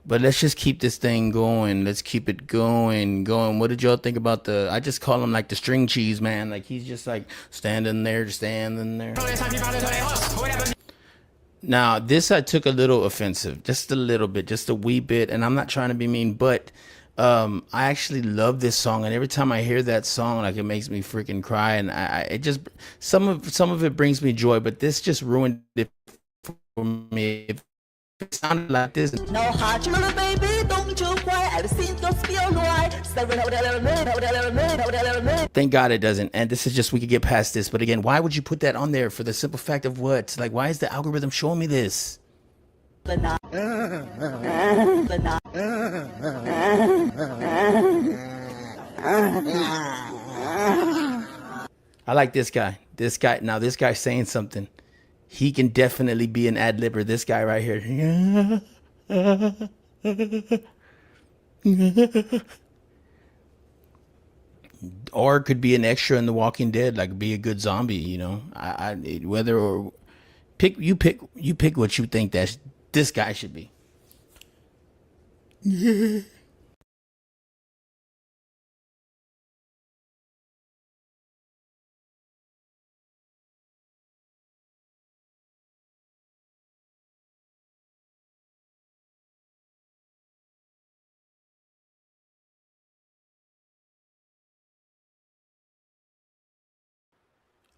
But let's just keep this thing going. Let's keep it going. What did y'all think about I just call him like the string cheese man. Like he's just like standing there. Now, this I took a little offensive, just a little bit, just a wee bit, and I'm not trying to be mean, but I actually love this song, and every time I hear that song, like it makes me freaking cry, and it just some of it brings me joy, but this just ruined it for me. If it sounded like this. No hard little baby, don't you cry. I've seen those feel right. Thank God it doesn't. And this is just, we could get past this. But again, why would you put that on there for the simple fact of what? Like, why is the algorithm showing me this? I like this guy. Now this guy's saying something. He can definitely be an ad-libber. This guy right here. Or could be an extra in The Walking Dead, like be a good zombie, you know. Whether or you pick what you think that this guy should be.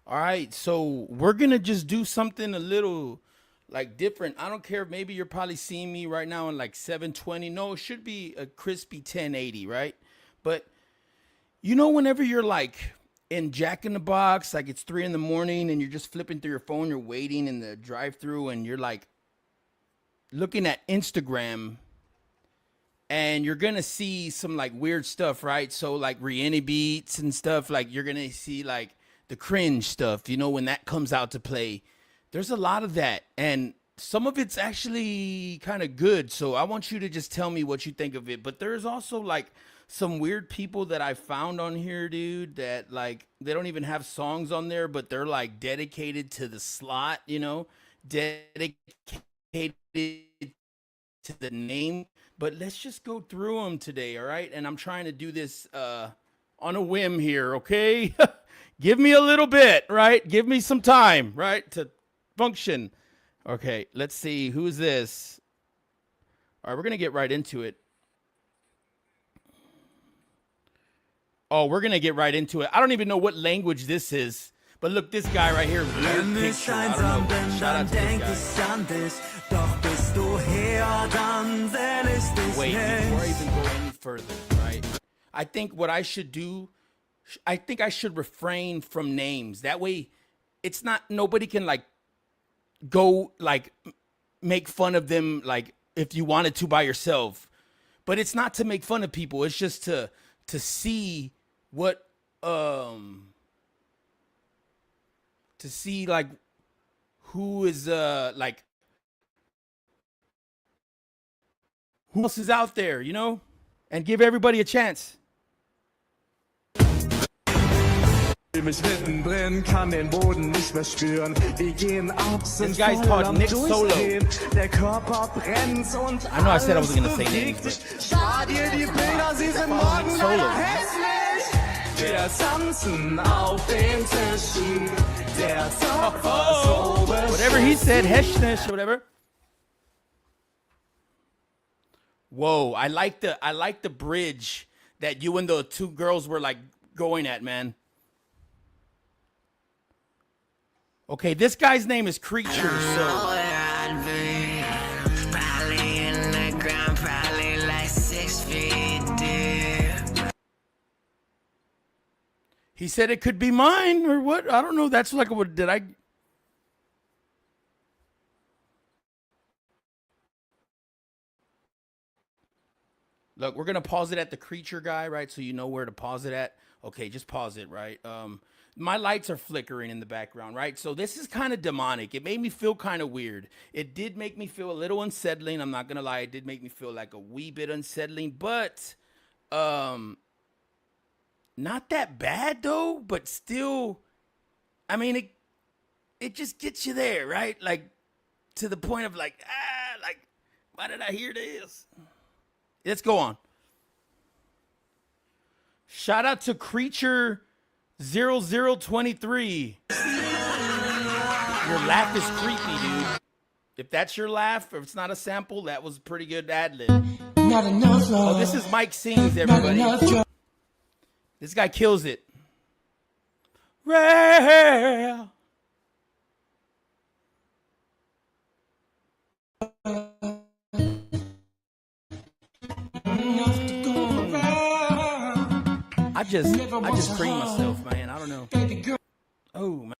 All right, so we're gonna just do something a little like different. I don't care. Maybe you're probably seeing me right now in like 720. No, it should be a crispy 1080, right? But you know, whenever you're like in Jack in the Box, like it's 3 a.m. and you're just flipping through your phone, you're waiting in the drive-through, and you're like looking at Instagram, and you're gonna see some like weird stuff, right? So like Rihanna beats and stuff. Like you're gonna see like the cringe stuff, you know, when that comes out to play. There's a lot of that, and some of it's actually kind of good. So I want you to just tell me what you think of it. But there's also like some weird people that I found on here, dude, that like they don't even have songs on there, but they're like dedicated to the slot, you know, dedicated to the name. But let's just go through them today, all right? And I'm trying to do this on a whim here, okay? Give me a little bit, right? Give me some time, right, to function. Okay, let's see. Who's this? All right, we're going to get right into it. Oh, we're going to get right into it. I don't even know what language this is. But look, this guy right here. Weird picture. I don't know. Shout out to this guy. Wait, before I even go any further, right? I think what I should do, I think I should refrain from names. That way, it's not, nobody can like go like make fun of them like if you wanted to by yourself. But it's not to make fun of people. It's just to see what to see like who is like who else is out there, you know, and give everybody a chance. This guy's called Nick Solo. I know I said I wasn't gonna say names, but Solo. Whatever he said, Heshnish or whatever. Whoa, I like the bridge that you and the two girls were like going at, man. Okay, this guy's name is Creature, so he said it could be mine or what? I don't know. That's like what did I? Look, we're gonna pause it at the Creature guy, right? So you know where to pause it at. Okay, just pause it, right? my lights are flickering in the background, right? So this is kind of demonic. It made me feel kind of weird. It did make me feel a little unsettling. I'm not gonna lie, it did make me feel like a wee bit unsettling, but not that bad though, but still, I mean, it just gets you there, right? Like to the point of like, why did I hear this? Let's go on. Shout out to Creature 0023. Your laugh is creepy, dude. If that's your laugh, or if it's not a sample, that was a pretty good ad lib. Not enough love. Oh, this is Mike Sings, everybody. This guy kills it. Rare. I just cream myself, man. I don't know. Oh, man.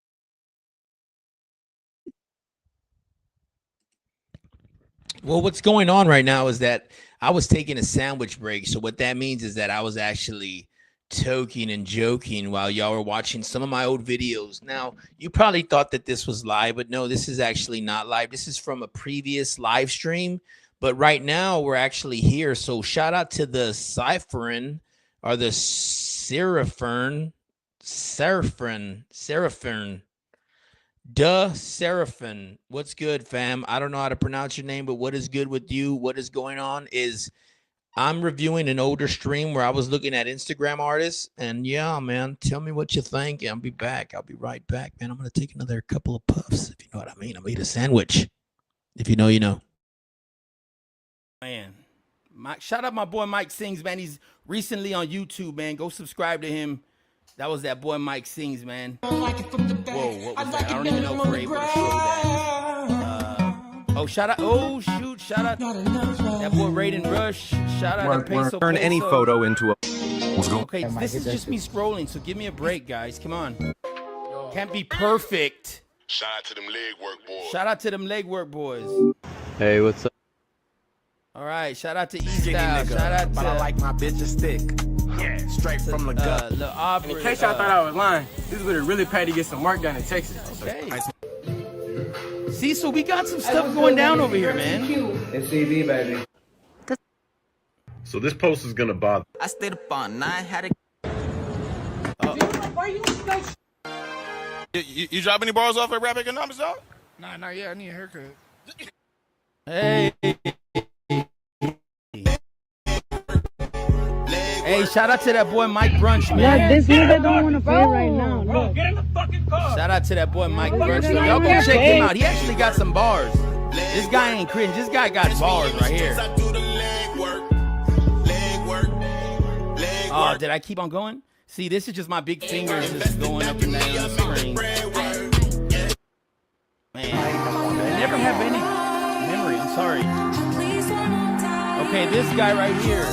Well, what's going on right now is that I was taking a sandwich break. So what that means is that I was actually toking and joking while y'all were watching some of my old videos. Now, you probably thought that this was live, but no, this is actually not live. This is from a previous live stream. But right now, we're actually here. So shout out to the Cypherin or the Seraphern. Seraphim. What's good, fam? I don't know how to pronounce your name, but what is good with you? What is going on is I'm reviewing an older stream where I was looking at Instagram artists. And yeah, man, tell me what you think. I'll be back. I'll be right back, man. I'm going to take another couple of puffs, if you know what I mean. I'm going to eat a sandwich. If you know, you know. Man, shout out my boy Mike Sings, man. He's recently on YouTube, man. Go subscribe to him. That was that boy Mike Sings, man. Whoa, what was that? I don't even know if we're able to show that. Oh, shout out. Oh, shoot. Shout out that boy Raiden Rush. Shout out to Peso. Turn any photo into a... Okay, this is just me scrolling, so give me a break, guys. Come on. Can't be perfect. Shout out to them leg work boys. Shout out to them leg work boys. Hey, what's up? All right, shout out to E-Style. Shout out to... But I like my bitches thick. Yeah, straight from the gut. In case y'all thought I was lying, this would have really paid to get some work done in Texas. Okay. See, so we got some stuff going down over here, man. It's CB, baby. So this post is gonna bother. I stayed up all night, had a... You drop any bars off at Rap Economics, dog? Nah, not yet. I need a haircut. Hey. Hey, shout out to that boy Mike Brunch, man. Yeah, this nigga don't want to play right now. Look. Get in the fucking car. Shout out to that boy Mike Brunch. Y'all go check him out. He actually got some bars. This guy ain't cringe. This guy got bars right here. Oh, did I keep on going? See, this is just my big fingers just going up and down the screen. Man, I never have any memory. I'm sorry. Okay, this guy right here.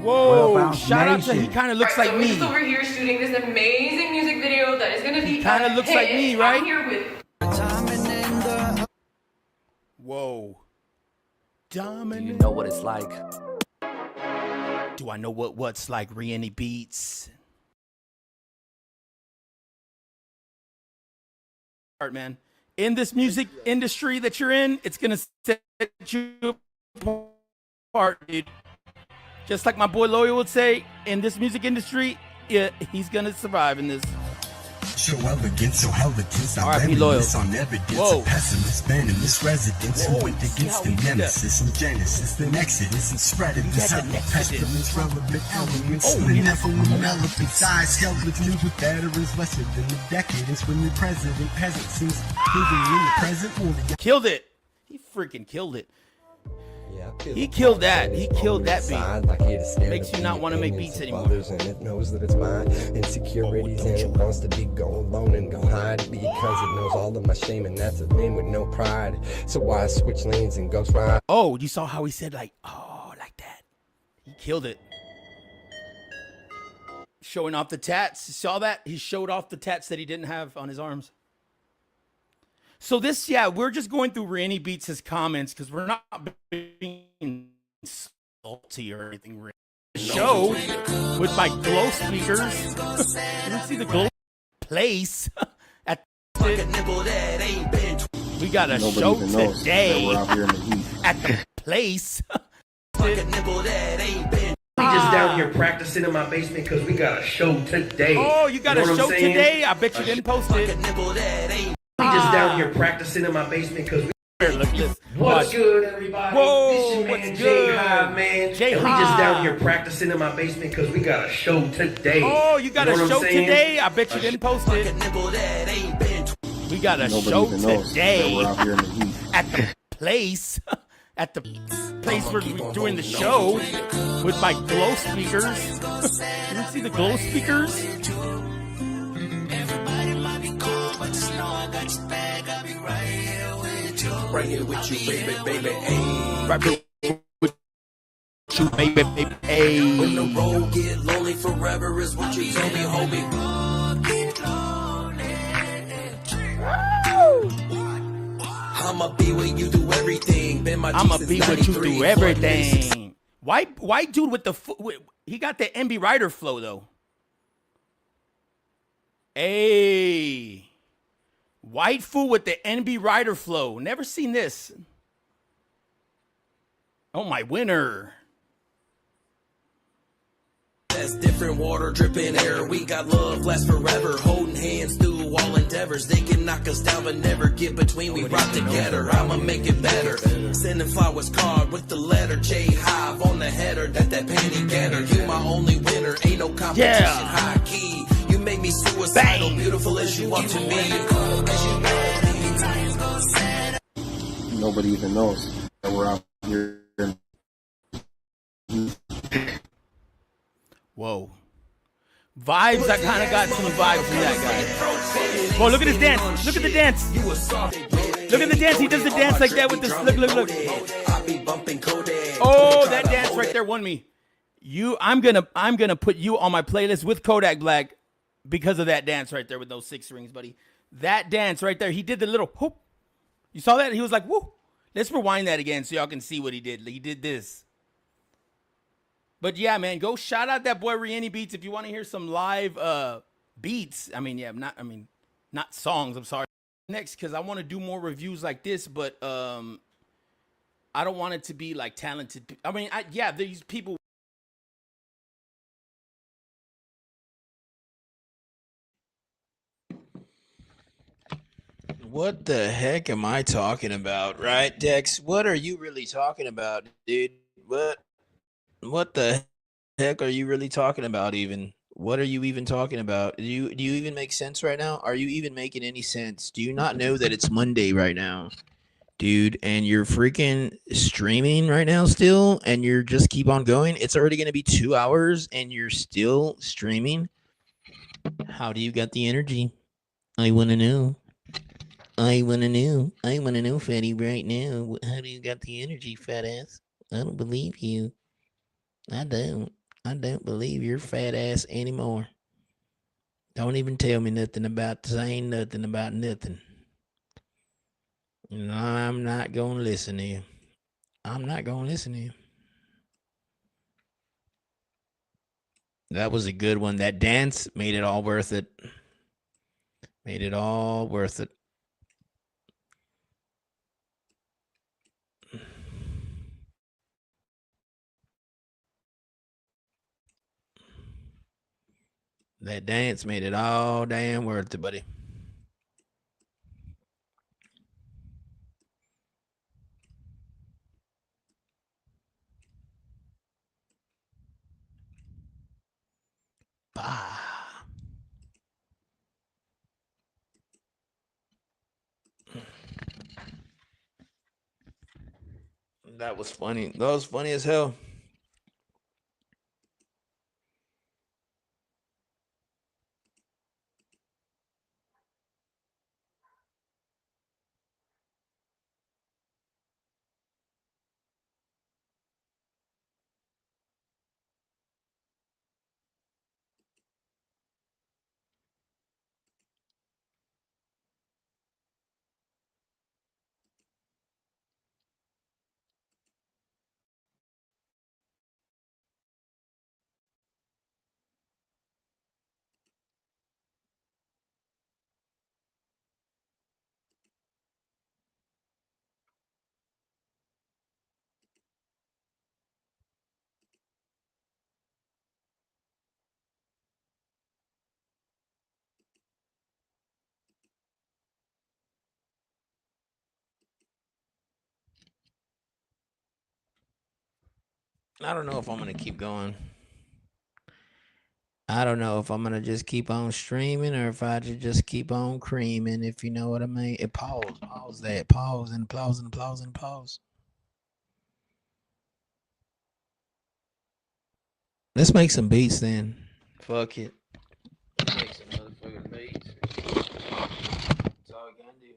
Whoa, shout out to, he kind of looks like me. Over here shooting this amazing music video that is going to be kind of looks like me, right? I'm here with... Whoa. Dominant. You know what it's like. Do I know what's like? Rihanna Beats. Art, man. In this music industry that you're in, it's going to set you apart, dude. Just like my boy Loyal would say, in this music industry, yeah, he's gonna survive in this. Show elegance, so elegance. R.I.P. Loyal. On evidence. Whoa. Pessimist, venomous residents who went against the nemesis and genesis, the exodus and spread of this pestilence, relevant elements. The Nephilim elephants, eyes held with new with veterans, lesser than the decadence when the president peasant seems moving in the present world. Killed it. He freaking killed it. He killed that. He killed that beat. Makes you not want to make beats anymore. And it knows that it's mine. Insecurities and it wants to be go alone and go hide because it knows all of my shame and that's a thing with no pride. So why switch lanes and ghost ride? Oh, you saw how he said like, oh, like that. He killed it. Showing off the tats. You saw that? He showed off the tats that he didn't have on his arms. So this, yeah, we're just going through Randy Beats' comments because we're not being salty or anything. show with my glow speakers. You don't see the glow place at we got a Nobody show even knows that today we're out here in the heat. at the place. We just down here practicing in my basement because we got a show today. Oh, you got know a what I'm show saying? today? I bet you didn't post it. We just down here practicing in my basement because we. Look at this. What's Watch. good, everybody? Whoa, This your what's man, good? Jay High, man. Jay and we just High. down here practicing in my basement because we got a show today. Oh, you got know a what I'm show saying? today? I bet you didn't post it. We got a Nobody show even knows that we're today out here in the heat. at the place. At the place where we're doing the show with my glow speakers. You don't see the glow speakers? Right here with you, baby, baby. Ayy. Right with you, baby, baby. Hey. When the road get lonely forever is what you told me, homie. I'ma be where you do everything. Been my I'ma Jesus be what you 93, do everything. White dude with the he got the MB Rider flow though. Hey, white fool with the NB Rider flow. Never seen this. Oh my winner. That's different water dripping air. We got love lasts forever. Holding hands through all endeavors. They can knock us down but never get between. We rock together. I'ma make it better. Sending flowers card with the letter J Hive on the header. That panty getter. You my only winner. Ain't no competition. Yeah. High key. You make me suicidal. Bang. Beautiful as you are to me. Nobody even knows that we're out here in Whoa. Vibes, I kind of got some vibes from that guy. Whoa, look at his dance. Look at the dance. Look at the dance. He does the dance like that with this. Look. Oh, that dance right there won me. I'm gonna put you on my playlist with Kodak Black because of that dance right there with those 6 rings, buddy. That dance right there. He did the little whoop. You saw that? He was like, woo. Let's rewind that again so y'all can see what he did. He did this. But yeah, man, go shout out that boy Rieni Beats if you want to hear some live beats. Not songs, I'm sorry. Next, because I want to do more reviews like this, but I don't want it to be like talented. These people. What the heck am I talking about, right, Dex? What are you really talking about, dude? What the heck are you really talking about even? What are you even talking about? Do you even make sense right now? Are you even making any sense? Do you not know that it's Monday right now? Dude, and you're freaking streaming right now still, and you're just keep on going? It's already going to be 2 hours, and you're still streaming? How do you got the energy? I want to know. I want to know, fatty, right now. How do you got the energy, fat ass? I don't believe you. I don't believe your fat ass anymore. Don't even tell me nothing about saying nothing about nothing. No, I'm not going to listen to you. I'm not going to listen to you. That was a good one. That dance made it all worth it. Made it all worth it. That dance made it all damn worth it, buddy. Bah. That was funny. That was funny as hell. I don't know if I'm gonna keep going. I don't know if I'm gonna just keep on streaming or if I should just keep on creaming, if you know what I mean. It pause that, pause and pause and pause and pause. Let's make some beats then. Fuck it. Let's make some motherfucking beats. That's all we can do.